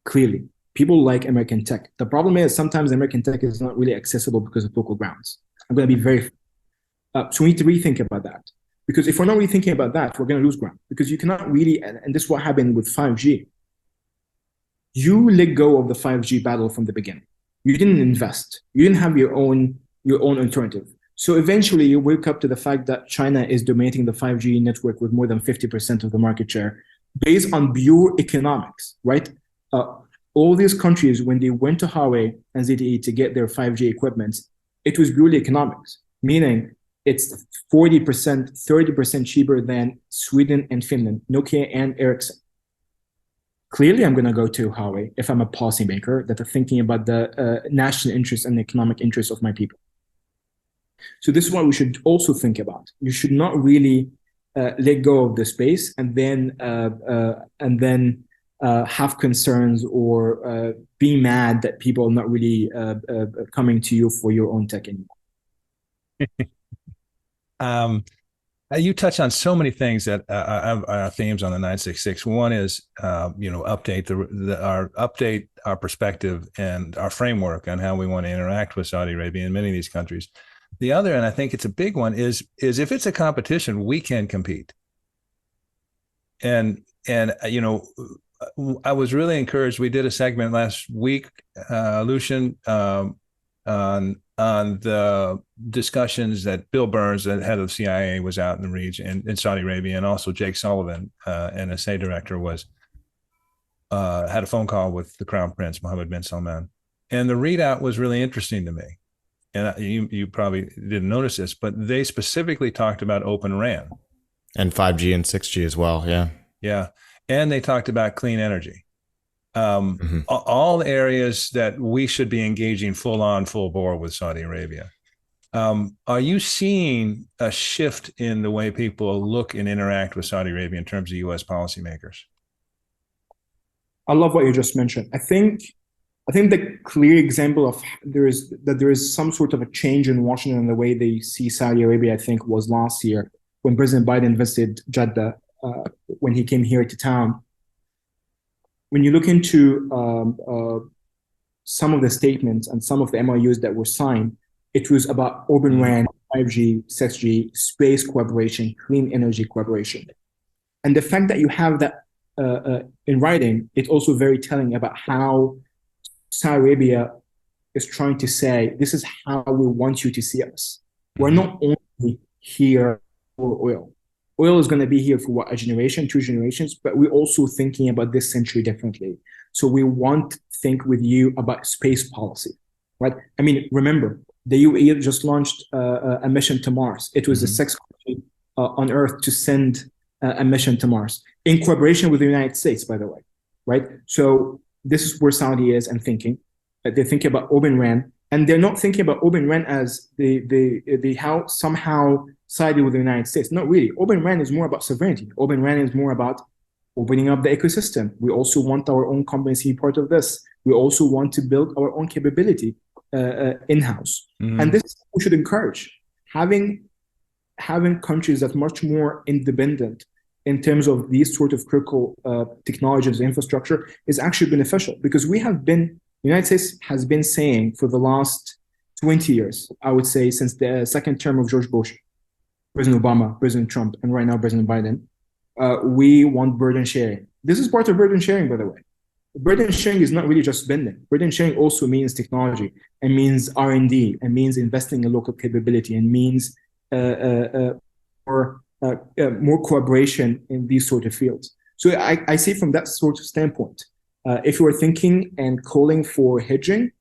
clearly. People like American tech. The problem is sometimes American tech is not really accessible because of local grounds. I'm going to be very... so we need to rethink about that. Because if we're not really thinking about that, we're going to lose ground. Because you cannot really, and this is what happened with 5G. You let go of the 5G battle from the beginning. You didn't invest. You didn't have your own alternative. So eventually you wake up to the fact that China is dominating the 5G network with more than 50% of the market share based on pure economics, right? All these countries, when they went to Huawei and ZTE to get their 5G equipment, it was purely economics, meaning it's 40%, 30% cheaper than Sweden and Finland, Nokia and Ericsson. Clearly, I'm going to go to Huawei if I'm a policymaker that are thinking about the national interest and economic interest of my people. So this is what we should also think about. You should not really let go of the space and then have concerns or be mad that people are not really coming to you for your own tech anymore. You touch on so many things that are themes on the 966. One is, update our perspective and our framework on how we want to interact with Saudi Arabia and many of these countries. The other, and I think it's a big one, is if it's a competition, we can compete. And I was really encouraged. We did a segment last week, Lucien, on the discussions that Bill Burns, the head of the CIA, was out in the region in Saudi Arabia, and also Jake Sullivan, NSA director, had a phone call with the Crown Prince Mohammed bin Salman, and the readout was really interesting to me. And you probably didn't notice this, but they specifically talked about Open RAN and 5G and 6G as well. Yeah, and they talked about clean energy. All areas that we should be engaging full bore with Saudi Arabia. Are you seeing a shift in the way people look and interact with Saudi Arabia in terms of U.S. policymakers? I love what you just mentioned. I think the clear example of there is some sort of a change in Washington in the way they see Saudi Arabia, I think, was last year when President Biden visited Jeddah, when he came here to town. When you look into some of the statements and some of the MOUs that were signed, it was about Open RAN, 5G, 6G, space cooperation, clean energy cooperation. And the fact that you have that in writing, it's also very telling about how Saudi Arabia is trying to say, this is how we want you to see us. We're not only here for oil. Oil is going to be here for what, a generation, 2 generations, but we're also thinking about this century differently. So we want to think with you about space policy, right? I mean, remember, the UAE just launched a mission to Mars. It was the 6th country on Earth to send a mission to Mars. in collaboration with the United States, by the way, right? So this is where Saudi is and thinking. They're thinking about Open RAN, and they're not thinking about Open RAN as the how somehow sided with the United States. Not really. Open RAN is more about sovereignty. Open RAN is more about opening up the ecosystem. We also want our own companies to be part of this. We also want to build our own capability in-house. Mm-hmm. And this is what we should encourage. Having countries that are much more independent in terms of these sort of critical technologies and infrastructure is actually beneficial, because the United States has been saying for the last 20 years, I would say since the second term of George Bush, President Obama, President Trump, and right now President Biden, we want burden sharing. This is part of burden sharing, by the way. Burden sharing is not really just spending. Burden sharing also means technology, and means R&D, and means investing in local capability, and means more collaboration in these sort of fields. So I see from that sort of standpoint, if you are thinking and calling for hedging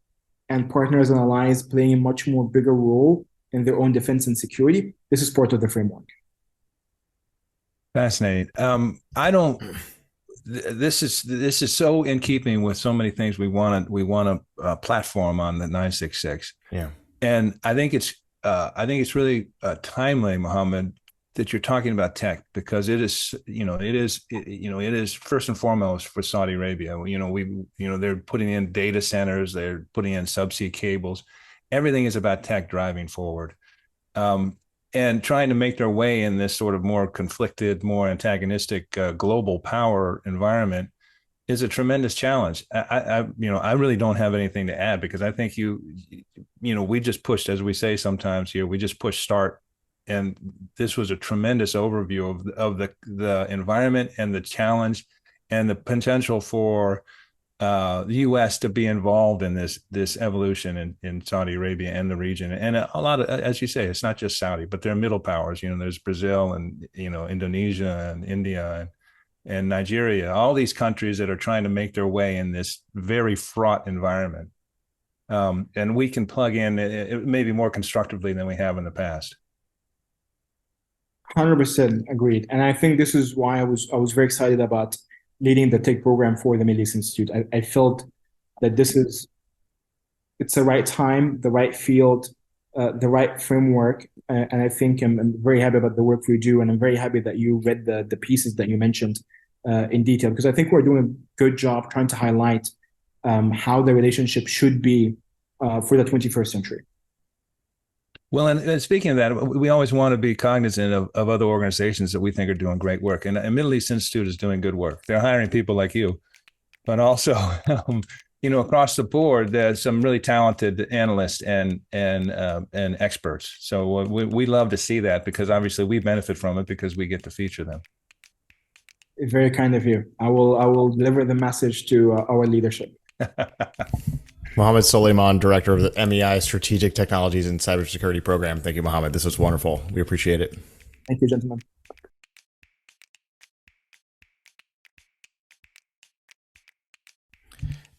and partners and allies playing a much more bigger role in their own defense and security, this is part of the framework. Fascinating. This is so in keeping with so many things we want to platform on the 966. Yeah. And I think it's really timely, Mohammed, that you're talking about tech, because it is first and foremost for Saudi Arabia. They're putting in data centers, they're putting in subsea cables. Everything is about tech driving forward. And trying to make their way in this sort of more conflicted, more antagonistic global power environment is a tremendous challenge. I really don't have anything to add, because I think we just pushed, as we say sometimes here, we just pushed start, and this was a tremendous overview of the environment and the challenge and the potential for the U.S. to be involved in this evolution in Saudi Arabia and the region. And a lot of, as you say, it's not just Saudi, but there are middle powers. There's Brazil and Indonesia and India and Nigeria, all these countries that are trying to make their way in this very fraught environment. And we can plug in maybe more constructively than we have in the past. 100% agreed. And I think this is why I was very excited about leading the tech program for the Middle East Institute. I felt that it's the right time, the right field, the right framework. And I think I'm very happy about the work we do. And I'm very happy that you read the pieces that you mentioned in detail, because I think we're doing a good job trying to highlight how the relationship should be for the 21st century. Well, and speaking of that, we always want to be cognizant of other organizations that we think are doing great work. And Middle East Institute is doing good work. They're hiring people like you, but also, across the board, there's some really talented analysts and experts. So we love to see that, because obviously we benefit from it because we get to feature them. Very kind of you. I will deliver the message to our leadership. Mohammed Soliman, Director of the MEI Strategic Technologies and Cybersecurity Program. Thank you, Mohammed. This was wonderful. We appreciate it. Thank you, gentlemen.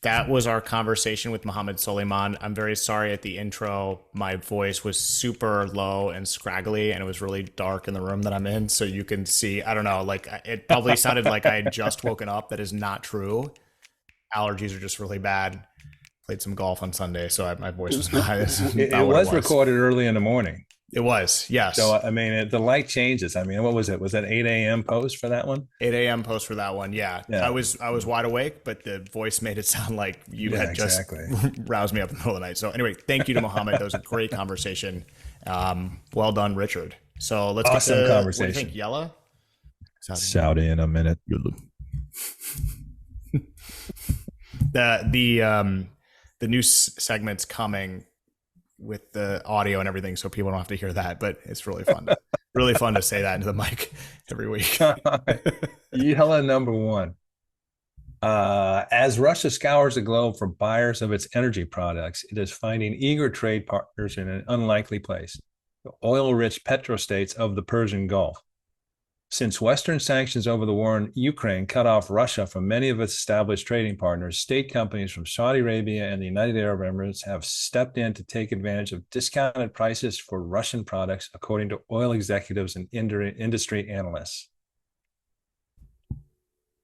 That was our conversation with Mohammed Soliman. I'm very sorry at the intro. My voice was super low and scraggly, and it was really dark in the room that I'm in. So you can see, I don't know, like it probably sounded like I had just woken up. That is not true. Allergies are just really bad. Played some golf on Sunday, so my voice was not. It was recorded early in the morning. It was, yes. So, I mean, the light changes. I mean, what was it? Was that 8 a.m. post for that one? 8 a.m. post for that one, yeah. I was wide awake, but the voice made it sound like you had just roused me up in the middle of the night. So anyway, thank you to Mohammed. That was a great conversation. Well done, Richard. So let's get to conversation. What do you think, Yallah? Saudi in a minute. The new segment's coming with the audio and everything, so people don't have to hear that. But it's really fun, to say that into the mic every week. Yallah number one. As Russia scours the globe for buyers of its energy products, it is finding eager trade partners in an unlikely place: the oil-rich petrostates of the Persian Gulf. Since Western sanctions over the war in Ukraine cut off Russia from many of its established trading partners, state companies from Saudi Arabia and the United Arab Emirates have stepped in to take advantage of discounted prices for Russian products, according to oil executives and industry analysts.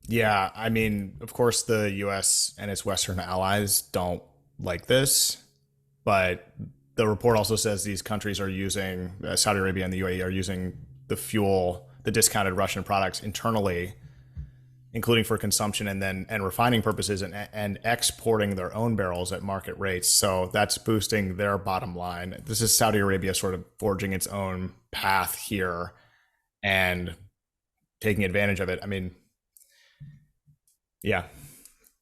Yeah, I mean, of course, the U.S. and its Western allies don't like this, but the report also says these countries are using Saudi Arabia and the UAE are using the fuel, the discounted Russian products internally, including for consumption and refining purposes, and exporting their own barrels at market rates. So that's boosting their bottom line. This is Saudi Arabia sort of forging its own path here and taking advantage of it. I mean, yeah,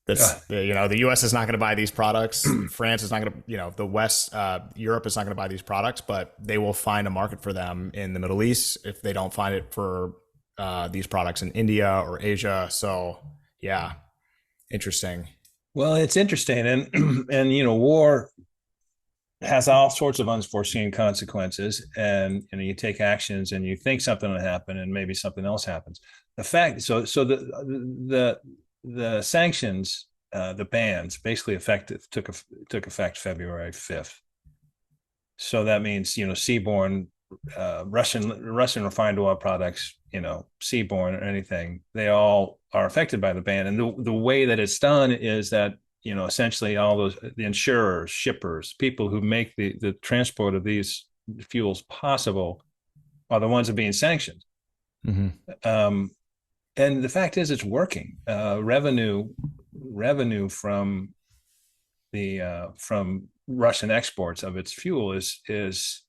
that's, the U.S. is not going to buy these products. France is not going to, the West, Europe is not going to buy these products, but they will find a market for them in the Middle East if they don't find it for these products in India or Asia. So yeah, interesting. Well, it's interesting, and war has all sorts of unforeseen consequences, and you take actions and you think something will happen, and maybe something else happens. The sanctions, the bans, basically took effect February 5th. So that means seaborne Russian refined oil products, seaborne or anything, they all are affected by the ban. And the way that it's done is that essentially all the insurers, shippers, people who make the transport of these fuels possible are the ones that are being sanctioned. Mm-hmm. And the fact is, it's working. Revenue from Russian exports of its fuel is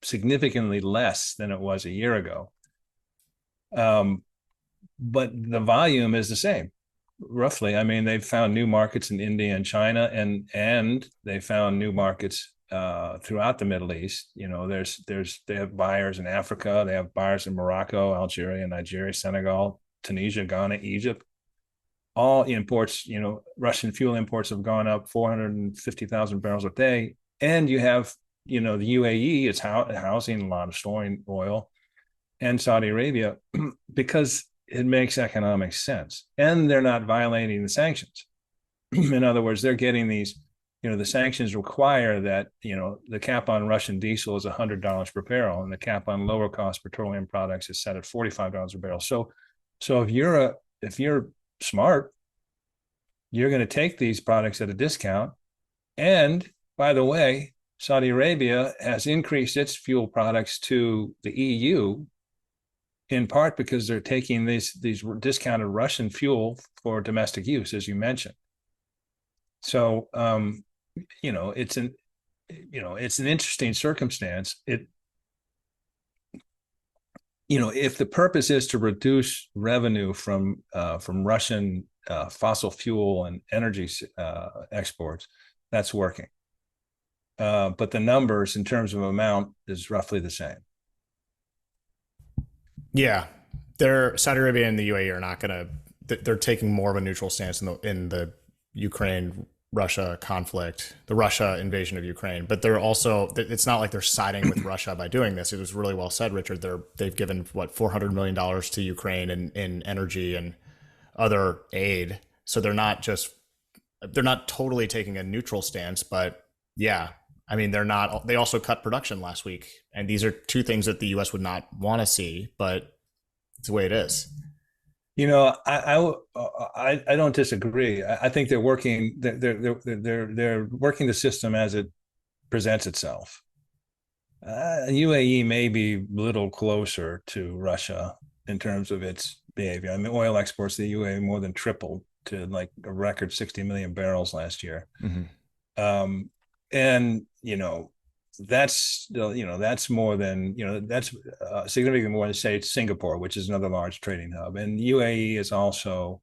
significantly less than it was a year ago. But the volume is the same, roughly. I mean, they've found new markets in India and China, and they found new markets throughout the Middle East. They have buyers in Africa, they have buyers in Morocco, Algeria, Nigeria, Senegal, Tunisia, Ghana, Egypt. All imports, Russian fuel imports have gone up 450,000 barrels a day. And you have, the UAE is housing a lot of storing oil, and Saudi Arabia, because it makes economic sense. And they're not violating the sanctions. In other words, they're getting these, the sanctions require that, the cap on Russian diesel is $100 per barrel, and the cap on lower cost petroleum products is set at $45 a barrel. So if you're smart, you're going to take these products at a discount. And by the way, Saudi Arabia has increased its fuel products to the EU in part because they're taking these discounted Russian fuel for domestic use, as you mentioned. So it's an interesting circumstance. If the purpose is to reduce revenue from Russian fossil fuel and energy exports, that's working. But the numbers in terms of amount is roughly the same. Yeah, Saudi Arabia and the UAE are not going to. They're taking more of a neutral stance in the Ukraine-Russia conflict, the Russia invasion of Ukraine. But they're also. It's not like they're siding with Russia by doing this. It was really well said, Richard. They've given $400 million to Ukraine in energy and other aid. So they're not totally taking a neutral stance, but yeah. I mean, they're not. They also cut production last week, and these are two things that the U.S. would not want to see, but it's the way it is. I don't disagree. I think they're working. They're working the system as it presents itself. UAE may be a little closer to Russia in terms of its behavior. I mean, oil exports to the UAE more than tripled to like a record 60 million barrels last year. Mm-hmm. And that's more than that's significantly more than say Singapore, which is another large trading hub. And UAE is also,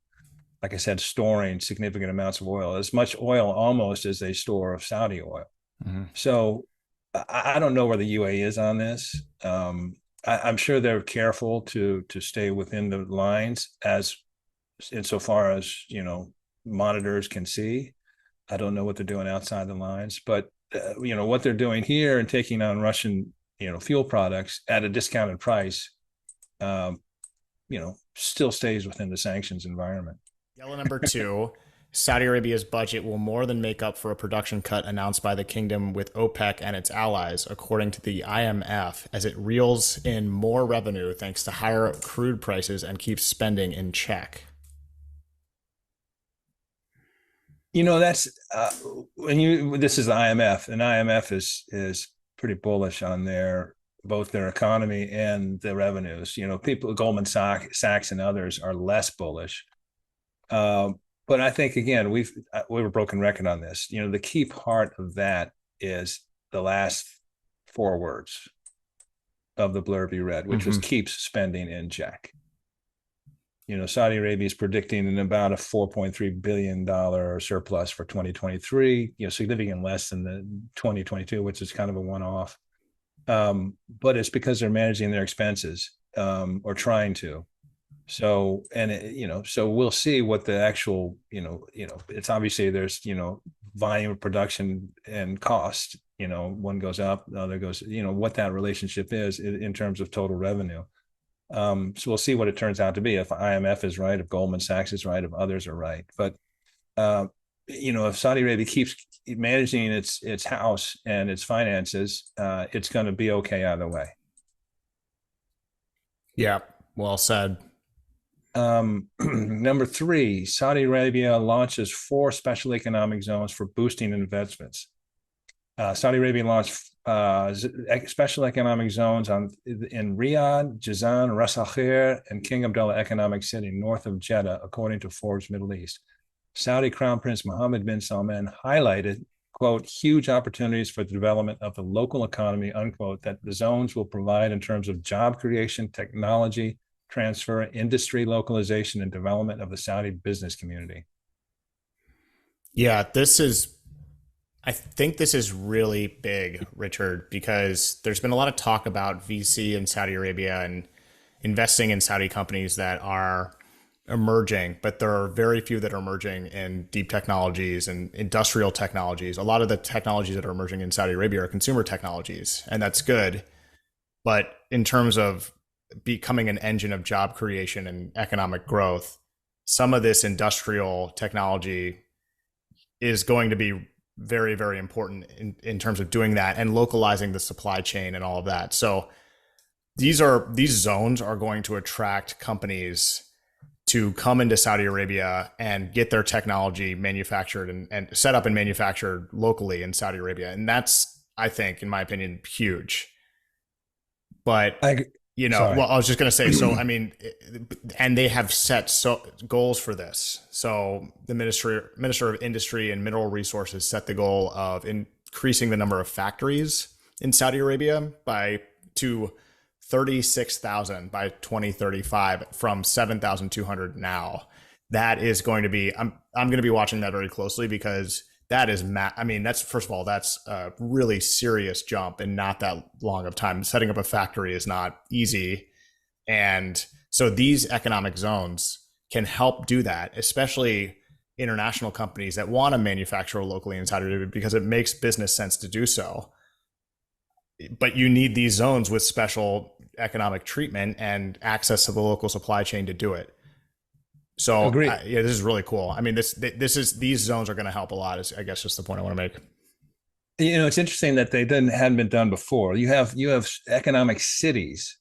like I said, storing significant amounts of oil, as much oil almost as they store of Saudi oil. Mm-hmm. So I don't know where the UAE is on this. I'm sure they're careful to stay within the lines as insofar as monitors can see. I don't know what they're doing outside the lines, but what they're doing here and taking on Russian, fuel products at a discounted price, still stays within the sanctions environment. Yellow number 2, Saudi Arabia's budget will more than make up for a production cut announced by the kingdom with OPEC and its allies, according to the IMF, as it reels in more revenue thanks to higher crude prices and keeps spending in check. That's this is the IMF, and IMF is pretty bullish on both their economy and the revenues. People, Goldman Sachs and others are less bullish. But I think, again, we were broken record on this. The key part of that is the last four words of the blurb you read, which was keeps spending in check. Saudi Arabia is predicting about a $4.3 billion surplus for 2023, significantly less than the 2022, which is kind of a one-off. But it's because they're managing their expenses, or trying to. So, so we'll see what the actual, it's obviously there's, volume of production and cost, one goes up, the other goes, what that relationship is in terms of total revenue. So we'll see what it turns out to be, if IMF is right, if Goldman Sachs is right, if others are right. But, if Saudi Arabia keeps managing its house and its finances, it's going to be okay either way. Yeah, well said. Number 3, Saudi Arabia launches 4 special economic zones for boosting investments. Saudi Arabia launched special economic zones in Riyadh, Jazan, Ras Al Khair, and King Abdullah Economic City, north of Jeddah, according to Forbes Middle East. Saudi Crown Prince Mohammed bin Salman highlighted, quote, huge opportunities for the development of the local economy, unquote, that the zones will provide in terms of job creation, technology transfer, industry localization, and development of the Saudi business community. Yeah, I think this is really big, Richard, because there's been a lot of talk about VC in Saudi Arabia and investing in Saudi companies that are emerging, but there are very few that are emerging in deep technologies and industrial technologies. A lot of the technologies that are emerging in Saudi Arabia are consumer technologies, and that's good. But in terms of becoming an engine of job creation and economic growth, some of this industrial technology is going to be very, very important in terms of doing that and localizing the supply chain and all of that. So these zones are going to attract companies to come into Saudi Arabia and get their technology manufactured and set up and manufactured locally in Saudi Arabia. And that's, I think, in my opinion, huge. But well, I was just going to say, so, I mean, and they have set goals for this. So the Minister of Industry and Mineral Resources set the goal of increasing the number of factories in Saudi Arabia to 36,000 by 2035 from 7,200 now. That is going to be, I'm going to be watching that very closely, because that is, first of all, that's a really serious jump in not that long of time. Setting up a factory is not easy. And so these economic zones can help do that, especially international companies that want to manufacture locally in Saudi Arabia, because it makes business sense to do so. But you need these zones with special economic treatment and access to the local supply chain to do it. So this is really cool. I mean, these zones are going to help a lot, is, I guess, just the point I want to make. It's interesting that hadn't been done before. You have economic cities,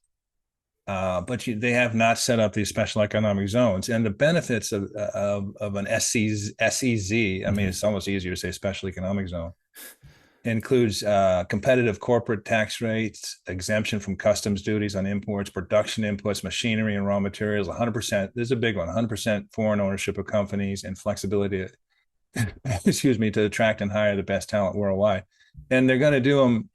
but they have not set up these special economic zones. And the benefits of an SEZ, I mean, it's almost easier to say special economic zone, includes competitive corporate tax rates, exemption from customs duties on imports, production inputs, machinery and raw materials, 100%. This is a big one, 100% foreign ownership of companies, and flexibility, to attract and hire the best talent worldwide. And they're going to do them,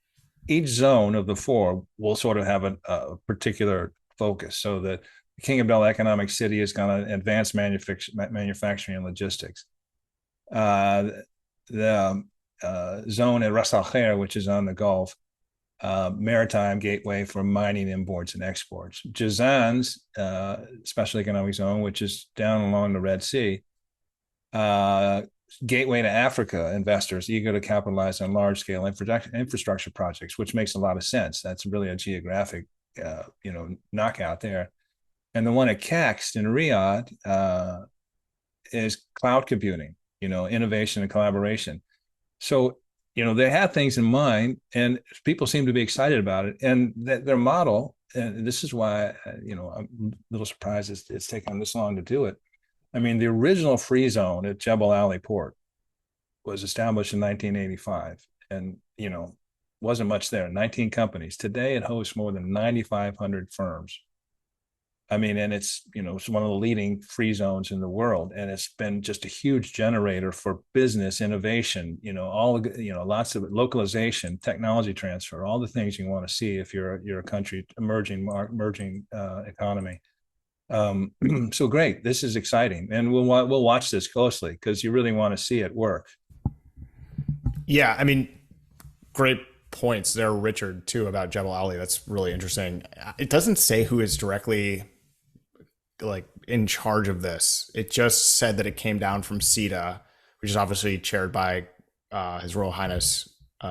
each zone of the 4 will sort of have a particular focus. So that the King Abdullah Economic City is going to advance manufacturing and logistics. The zone at Ras Al Khair, which is on the Gulf, maritime gateway for mining imports and exports. Jazan's special economic zone, which is down along the Red Sea, gateway to Africa investors eager to capitalize on large-scale infrastructure projects, which makes a lot of sense. That's really a geographic, knockout there. And the one at Caxt in Riyadh is cloud computing, innovation and collaboration. So, they have things in mind, and people seem to be excited about it. And their model, and this is why, I'm a little surprised it's taken this long to do it. I mean, the original free zone at Jebel Ali Port was established in 1985, and wasn't much there. 19 companies. Today, it hosts more than 9,500 firms. I mean, and it's it's one of the leading free zones in the world, and it's been just a huge generator for business innovation. Lots of localization, technology transfer, all the things you want to see if you're a country emerging economy. So great, this is exciting, and we'll watch this closely because you really want to see it work. Yeah, I mean, great points there, Richard, too, about Jebel Ali. That's really interesting. It doesn't say who is directly in charge of this. It just said that it came down from SETA, which is obviously chaired by His Royal Highness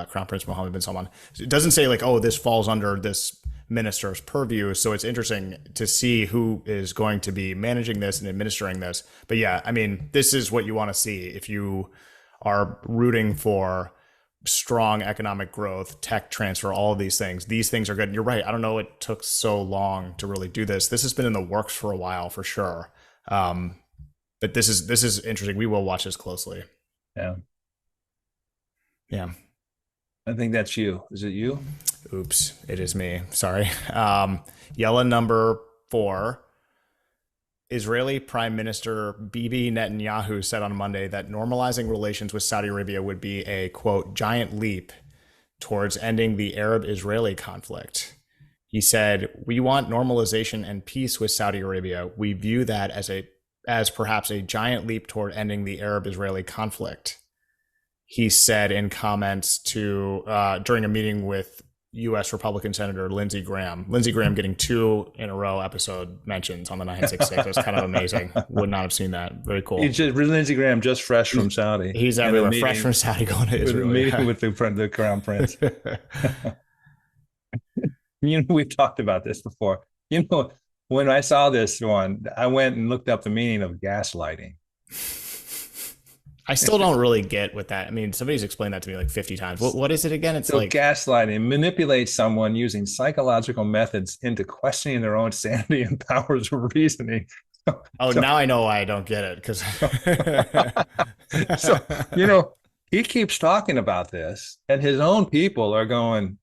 Crown Prince Mohammed bin Salman. It doesn't say this falls under this minister's purview. So it's interesting to see who is going to be managing this and administering this. But yeah, I mean, this is what you want to see if you are rooting for strong economic growth, tech transfer, all of these things. These things are good. And you're right. I don't know it took so long to really do this. This has been in the works for a while, for sure. But this is interesting. We will watch this closely. Yeah. Yeah. I think that's you. Is it you? Oops, it is me. Sorry. Yallah number 4. Israeli Prime Minister Bibi Netanyahu said on Monday that normalizing relations with Saudi Arabia would be a, quote, giant leap towards ending the Arab-Israeli conflict. He said, "We want normalization and peace with Saudi Arabia. We view that as perhaps a giant leap toward ending the Arab-Israeli conflict." He said in comments to during a meeting with U.S. Republican Senator Lindsey Graham. Lindsey Graham getting 2 in a row episode mentions on the 966. That's kind of amazing. Would not have seen that. Very cool. Lindsey Graham just fresh from Saudi. He's everywhere. Fresh from Saudi going to Israel. Meeting with the Crown Prince. We've talked about this before. When I saw this one, I went and looked up the meaning of gaslighting. I still don't really get what that. I mean, somebody's explained that to me 50 times. What is it again? It's gaslighting manipulates someone using psychological methods into questioning their own sanity and powers of reasoning. Now I know why I don't get it, because he keeps talking about this, and his own people are going,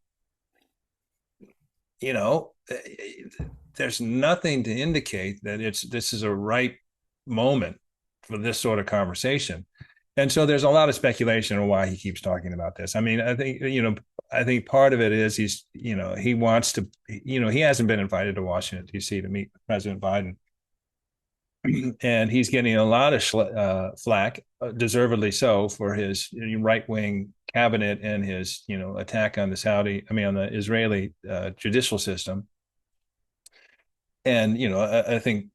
there's nothing to indicate that this is a right moment for this sort of conversation. And so there's a lot of speculation on why he keeps talking about this. I mean, I think part of it is he wants to, he hasn't been invited to Washington, D.C. to meet President Biden. And he's getting a lot of flack, deservedly so, for his right-wing cabinet and his, attack on the Israeli judicial system. And, I think,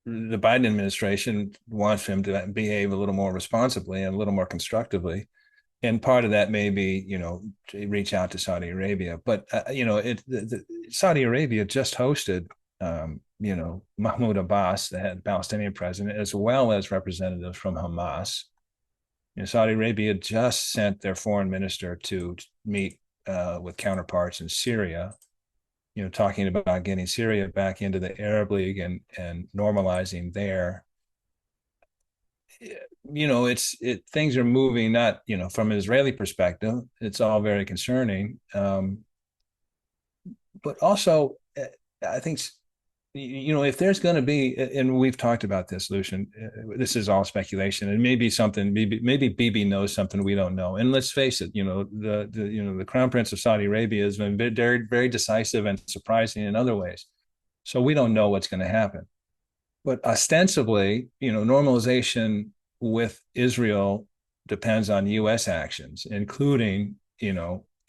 the Biden administration wants him to behave a little more responsibly and a little more constructively. And part of that may be, to reach out to Saudi Arabia. But, Saudi Arabia just hosted, Mahmoud Abbas, the head Palestinian president, as well as representatives from Hamas. Saudi Arabia just sent their foreign minister to meet with counterparts in Syria, talking about getting Syria back into the Arab League and normalizing there. Things are moving, not, from an Israeli perspective, it's all very concerning. But also, I think, if there's going to be, and we've talked about this, Lucien, this is all speculation, and maybe Bibi knows something we don't know. And let's face it, the Crown Prince of Saudi Arabia has been very, very decisive and surprising in other ways. So we don't know what's going to happen. But ostensibly, normalization with Israel depends on U.S. actions, including,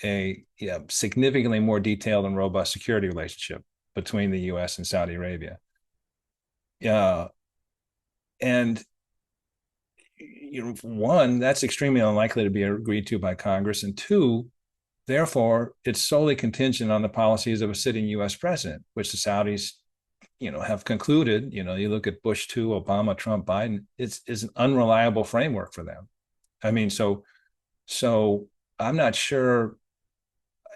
a significantly more detailed and robust security relationship between the U.S. and Saudi Arabia. And one, that's extremely unlikely to be agreed to by Congress. And two, therefore, it's solely contingent on the policies of a sitting U.S. president, which the Saudis, have concluded. You look at Bush 2, Obama, Trump, Biden, it's an unreliable framework for them. I mean, so I'm not sure,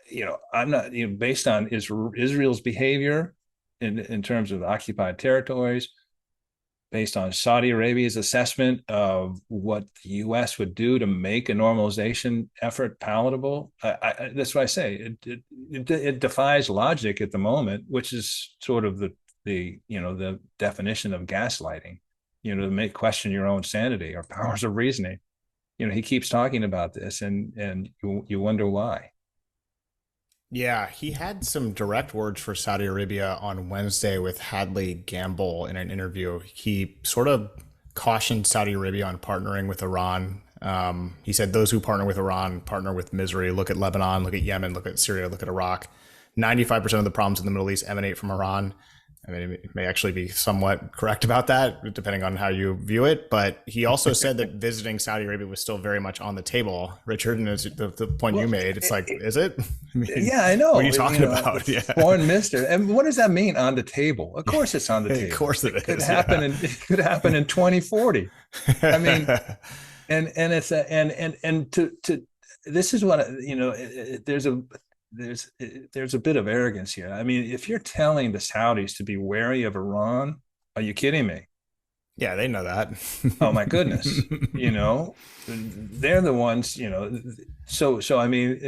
based on Israel's behavior in terms of occupied territories, based on Saudi Arabia's assessment of what the U.S. would do to make a normalization effort palatable. That's what I say. It defies logic at the moment, which is sort of the definition of gaslighting. To make question your own sanity or powers of reasoning. He keeps talking about this, and you wonder why. Yeah, he had some direct words for Saudi Arabia on Wednesday with Hadley Gamble in an interview. He sort of cautioned Saudi Arabia on partnering with Iran. He said those who partner with Iran partner with misery. Look at Lebanon, look at Yemen, look at Syria, look at Iraq. 95% of the problems in the Middle East emanate from Iran. I mean, it may actually be somewhat correct about that, depending on how you view it. But he also said that visiting Saudi Arabia was still very much on the table. Richard, and the point you made, it's like, is it? I mean, yeah, I know. What are you talking about? Yeah. Foreign minister. And what does that mean, on the table? Of course it's on the table. Of course it is. It could happen in 2040. I mean, and it's this is what, there's a bit of arrogance here. I mean, if you're telling the Saudis to be wary of Iran, are you kidding me? Yeah, they know that. Oh my goodness. They're the ones, so I mean,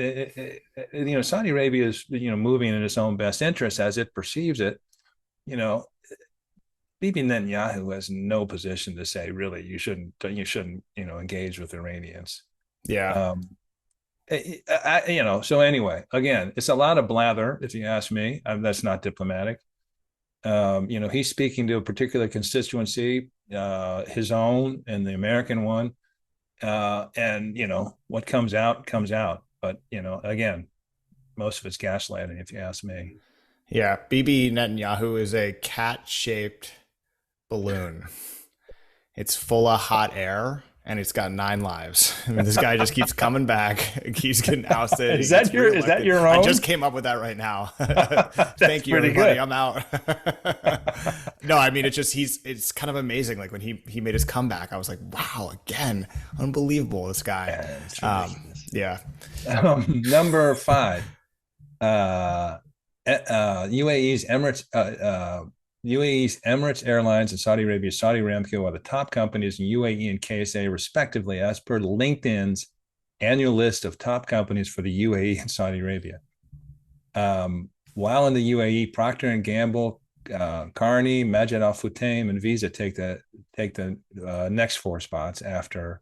Saudi Arabia is, moving in its own best interest as it perceives it. Bibi Netanyahu has no position to say, really, you shouldn't, engage with Iranians. Yeah. So anyway, again, it's a lot of blather, if you ask me. That's not diplomatic. He's speaking to a particular constituency, his own and the American one. And what comes out comes out. But, again, most of it's gaslighting, if you ask me. Yeah. Bibi Netanyahu is a cat-shaped balloon. It's full of hot air. And it's got 9 lives. I mean, this guy just keeps coming back, keeps getting ousted. Is that your own? I just came up with that right now. Thank you, everybody. Good. I'm out. No, I mean, it's kind of amazing. Like when he made his comeback, I was like, wow, again, unbelievable. This guy. Yeah. Number 5, UAE's Emirates Airlines and Saudi Arabia's Saudi Aramco are the top companies in UAE and KSA, respectively, as per LinkedIn's annual list of top companies for the UAE and Saudi Arabia. While in the UAE, Procter & Gamble, Carney, Majid Al Futtaim, and Visa take the next 4 spots after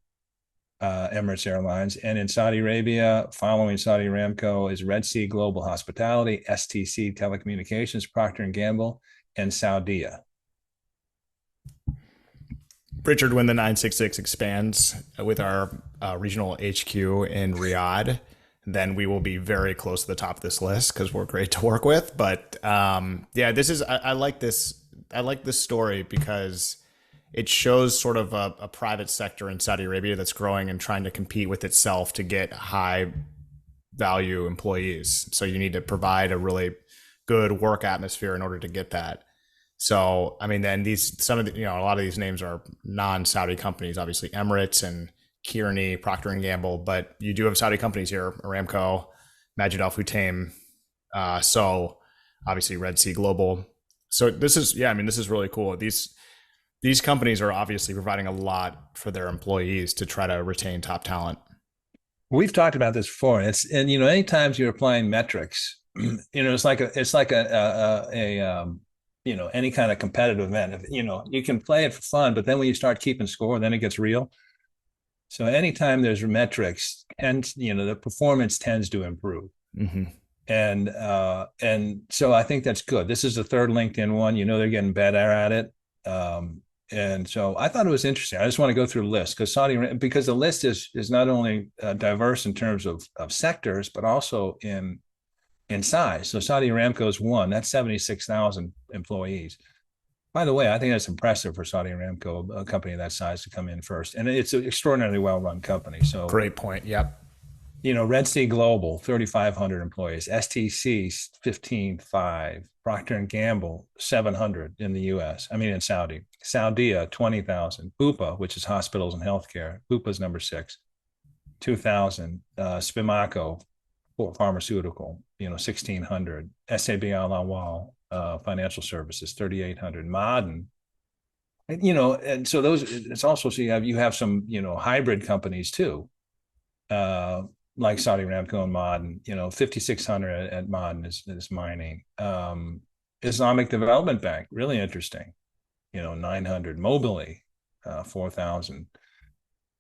Emirates Airlines. And in Saudi Arabia, following Saudi Aramco, is Red Sea Global Hospitality, STC Telecommunications, Procter & Gamble, and Saudia. Richard, when the 966 expands with our regional HQ in Riyadh, then we will be very close to the top of this list because we're great to work with. But this is I like this. I like this story because it shows sort of a private sector in Saudi Arabia that's growing and trying to compete with itself to get high value employees. So you need to provide a really good work atmosphere in order to get that. So, I mean, then a lot of these names are non-Saudi companies, obviously Emirates and Kearney, Procter & Gamble, but you do have Saudi companies here, Aramco, Majid Al Futtaim. So obviously Red Sea Global. So this is really cool. These companies are obviously providing a lot for their employees to try to retain top talent. We've talked about this before. Anytime you're applying metrics, it's like any kind of competitive event. You can play it for fun, but then when you start keeping score, then it gets real. So anytime there's metrics, and the performance tends to improve. Mm-hmm. And so I think that's good. This is the 3rd LinkedIn one. They're getting better at it. And so I thought it was interesting. I just want to go through the list because the list is not only diverse in terms of sectors, but also in size. So Saudi Aramco is 1. That's 76,000 employees. By the way, I think that's impressive for Saudi Aramco, a company of that size, to come in first. And it's an extraordinarily well-run company. So great point. Yep. Red Sea Global, 3,500 employees. STC, 15,500. Procter & Gamble, 700 in the U.S. in Saudi. Saudia, 20,000. Bupa, which is hospitals and healthcare. Bupa's number 6, 2,000. Spimako, pharmaceutical, 1,600. SAB Al Awal, financial services, 3,800. Ma'aden, And so those, it's also, so you have some, hybrid companies too, like Saudi Aramco and Ma'aden, 5,600 at Ma'aden is mining. Islamic Development Bank, really interesting, 900, Mobility, 4,000.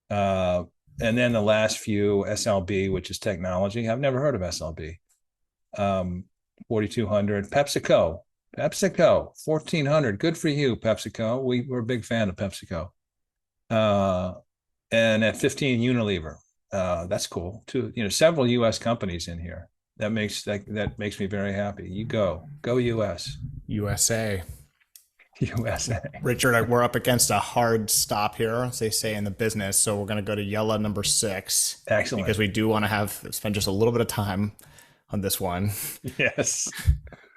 And then the last few, SLB, which is technology. I've never heard of SLB. 4,200. PepsiCo, 1,400. Good for you, PepsiCo. We're a big fan of PepsiCo. And at 15, Unilever. That's cool too. Several U.S. companies in here. That makes me very happy. You go U.S. USA. USA. Richard, we're up against a hard stop here, as they say in the business. So we're going to go to Yallah number 6. Excellent. Because we do want to spend just a little bit of time on this one. Yes.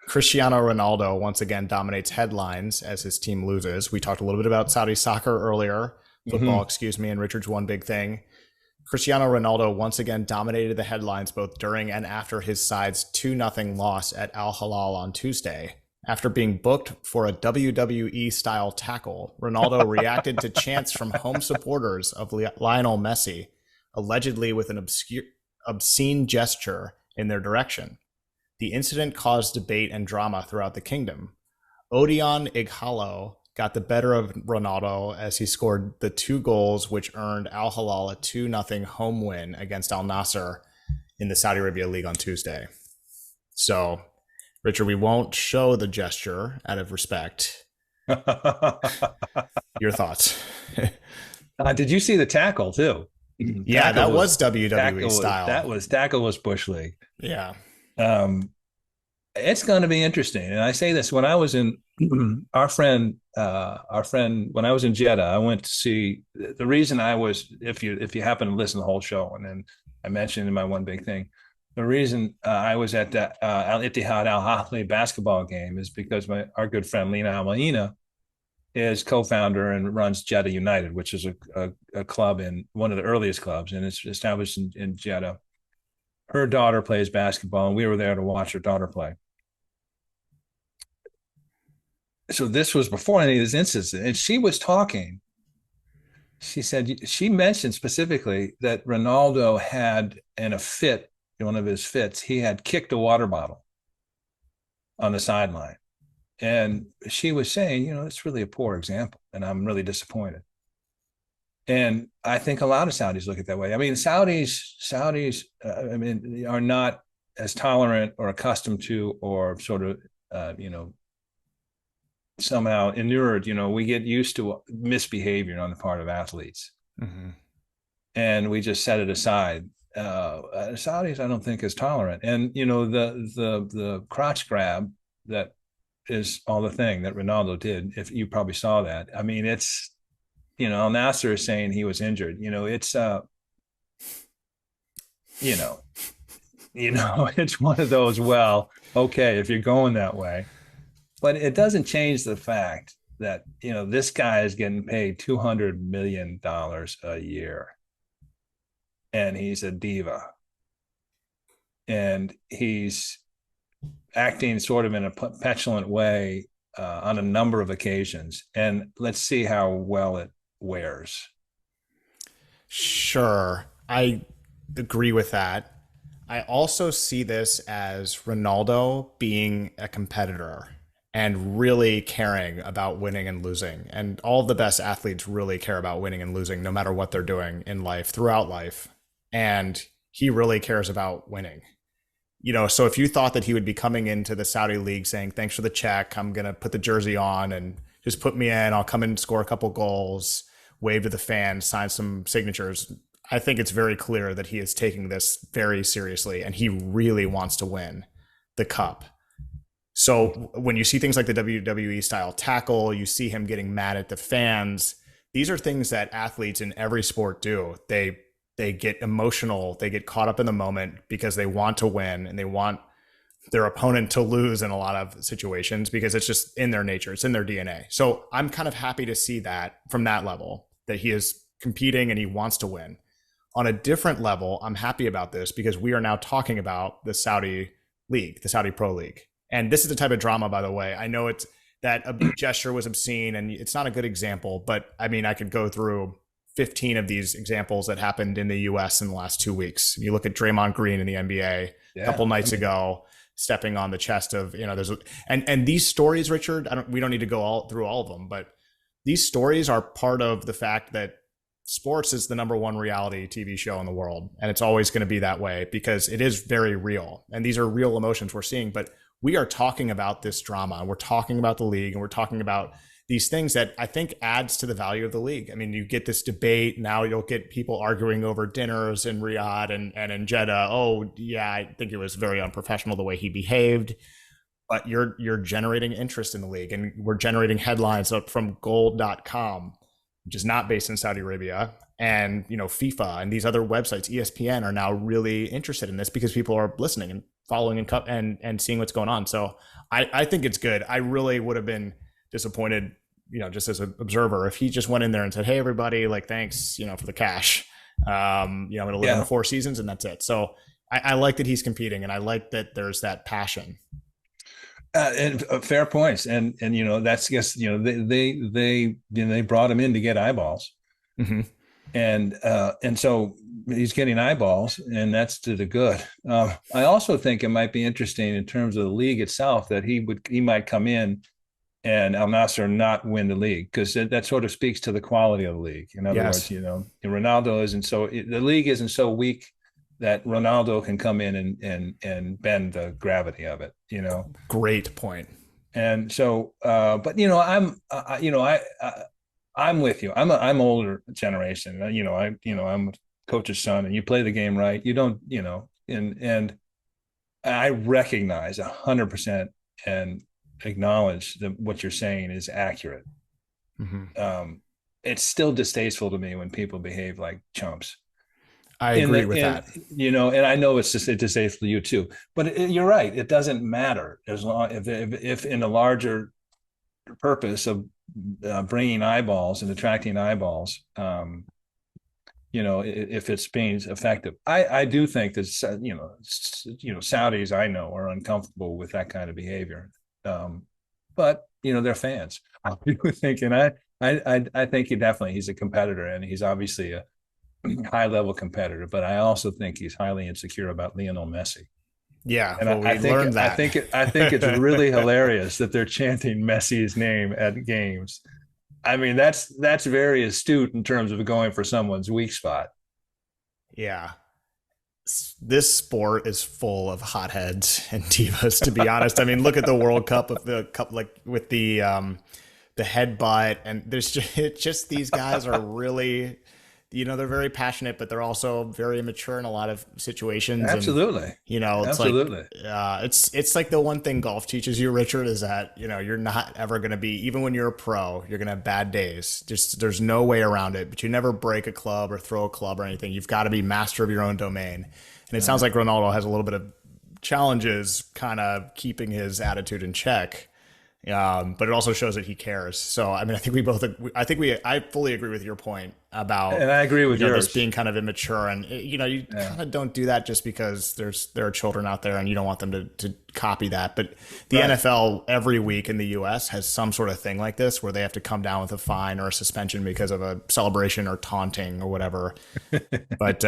Cristiano Ronaldo once again dominates headlines as his team loses. We talked a little bit about Saudi soccer earlier, football, excuse me, and Richard's one big thing. Cristiano Ronaldo once again dominated the headlines both during and after his side's 2-0 loss at Al Hilal on Tuesday. After being booked for a WWE-style tackle, Ronaldo reacted to chants from home supporters of Lionel Messi, allegedly with an obscene gesture in their direction. The incident caused debate and drama throughout the kingdom. Odion Ighalo got the better of Ronaldo as he scored the 2 goals, which earned Al Hilal a 2-0 home win against Al Nassr in the Saudi Arabia League on Tuesday. So, Richard, we won't show the gesture out of respect. Your thoughts? Did you see the tackle too? Yeah, that was WWE style. Tackle was Bush League. Yeah. It's going to be interesting. And I say this, when I was in our friend, when I was in Jeddah, I went to see, the reason I was, if you happen to listen to the whole show, and then I mentioned in my one big thing, the reason I was at that Al Ittihad Al Ahly basketball game is because our good friend Lina Al-Maina is co-founder and runs Jeddah United, which is a club, in one of the earliest clubs, and it's established in Jeddah. Her daughter plays basketball, and we were there to watch her daughter play. So this was before any of these incidents, and she was talking. She mentioned specifically that Ronaldo had, in one of his fits, he had kicked a water bottle on the sideline. And she was saying, it's really a poor example, and I'm really disappointed. And I think a lot of Saudis look at it that way. I mean, Saudis, are not as tolerant or accustomed to, or sort of, somehow inured. We get used to misbehavior on the part of athletes, and we just set it aside. Saudis, I don't think, is tolerant. And the crotch grab that is all the thing that Ronaldo did. If you probably saw that, I mean, it's, Al Nassr is saying he was injured. It's it's one of those. Well, okay, if you're going that way, but it doesn't change the fact that this guy is getting paid $200 million a year. And he's a diva, and he's acting sort of in a petulant way on a number of occasions. And let's see how well it wears. Sure, I agree with that. I also see this as Ronaldo being a competitor and really caring about winning and losing. And all of the best athletes really care about winning and losing, no matter what they're doing in life, throughout life. And he really cares about winning. So if you thought that he would be coming into the Saudi league saying, thanks for the check, I'm going to put the jersey on and just put me in, I'll come in and score a couple goals, wave to the fans, sign some signatures, I think it's very clear that he is taking this very seriously, and he really wants to win the cup. So when you see things like the WWE style tackle, you see him getting mad at the fans. These are things that athletes in every sport do. They get emotional, they get caught up in the moment because they want to win and they want their opponent to lose in a lot of situations because it's just in their nature, it's in their DNA. So I'm kind of happy to see that from that level, that he is competing and he wants to win. On a different level, I'm happy about this because we are now talking about the Saudi League, the Saudi Pro League. And this is the type of drama, by the way, I know it's that a gesture was obscene, and it's not a good example, but I mean, I could go through 15 of these examples that happened in the US in the last 2 weeks. You look at Draymond Green in the NBA a couple nights ago, stepping on the chest of, and these stories, Richard, we don't need to go through all of them, but these stories are part of the fact that sports is the #1 reality TV show in the world. And it's always going to be that way because it is very real. And these are real emotions we're seeing, but we are talking about this drama, and we're talking about the league, and we're talking about these things that I think adds to the value of the league. I mean, you get this debate now. You'll get people arguing over dinners in Riyadh and in Jeddah. Oh, yeah, I think it was very unprofessional the way he behaved. But you're generating interest in the league, and we're generating headlines up from Gold.com, which is not based in Saudi Arabia, and FIFA and these other websites, ESPN, are now really interested in this because people are listening and following and seeing what's going on. So I think it's good. I really would have been disappointed, just as an observer, if he just went in there and said, "Hey, everybody, thanks, for the cash. I'm going to live in the Four Seasons," and that's it. So I like that he's competing, and I like that there's that passion. And fair points, and that's they brought him in to get eyeballs, and so he's getting eyeballs, and that's to the good. I also think it might be interesting in terms of the league itself that he might come in and Al Nassr not win the league, because that sort of speaks to the quality of the league. In other words, Ronaldo isn't the league isn't so weak that Ronaldo can come in and bend the gravity of it, Great point. And so, but I'm with you. I'm older generation. I'm a coach's son, and you play the game right. You don't, and I recognize 100% and acknowledge that what you're saying is accurate. It's still distasteful to me when people behave like chumps. I agree with that. And I know it's distasteful to you too, but you're right. It doesn't matter as long if in a larger purpose of bringing eyeballs and attracting eyeballs, if it's being effective. I do think that, Saudis I know are uncomfortable with that kind of behavior. But they're fans. I do think, and I think he's a competitor, and he's obviously a high level competitor, but I also think he's highly insecure about Lionel Messi. Yeah, and I think it's really hilarious that they're chanting Messi's name at games. I mean, that's very astute in terms of going for someone's weak spot. Yeah. This sport is full of hotheads and divas, to be honest. I mean, look at the World Cup with the headbutt, and there's just these guys are really, they're very passionate, but they're also very immature in a lot of situations. Absolutely. And, absolutely. It's like the one thing golf teaches you, Richard, is that, you're not ever going to be, even when you're a pro, you're going to have bad days. There's no way around it, but you never break a club or throw a club or anything. You've got to be master of your own domain. And it sounds like Ronaldo has a little bit of challenges kind of keeping his attitude in check. But it also shows that he cares. So, I mean, I fully agree with your point about, and I agree with yours, this being kind of immature, and you kind of don't do that just because there are children out there and you don't want them to copy that. But the NFL every week in the U.S. has some sort of thing like this where they have to come down with a fine or a suspension because of a celebration or taunting or whatever. But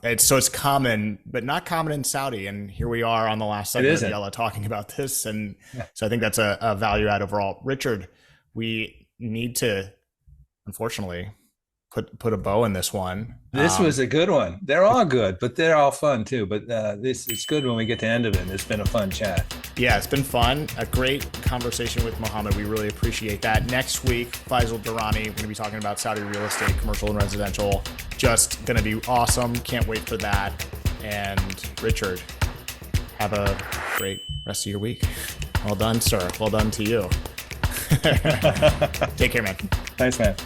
it's common, but not common in Saudi. And here we are on the last segment of Yallah talking about this, and so I think that's a value add overall. Richard, we need to, unfortunately, put a bow in this one. This was a good one. They're all good, but they're all fun too. But it's good when we get to end of it. It's been a fun chat. Yeah, it's been fun. A great conversation with Mohammed. We really appreciate that. Next week, Faisal Durrani, we're going to be talking about Saudi real estate, commercial and residential. Just going to be awesome. Can't wait for that. And Richard, have a great rest of your week. Well done, sir. Well done to you. Take care, man. Thanks, man.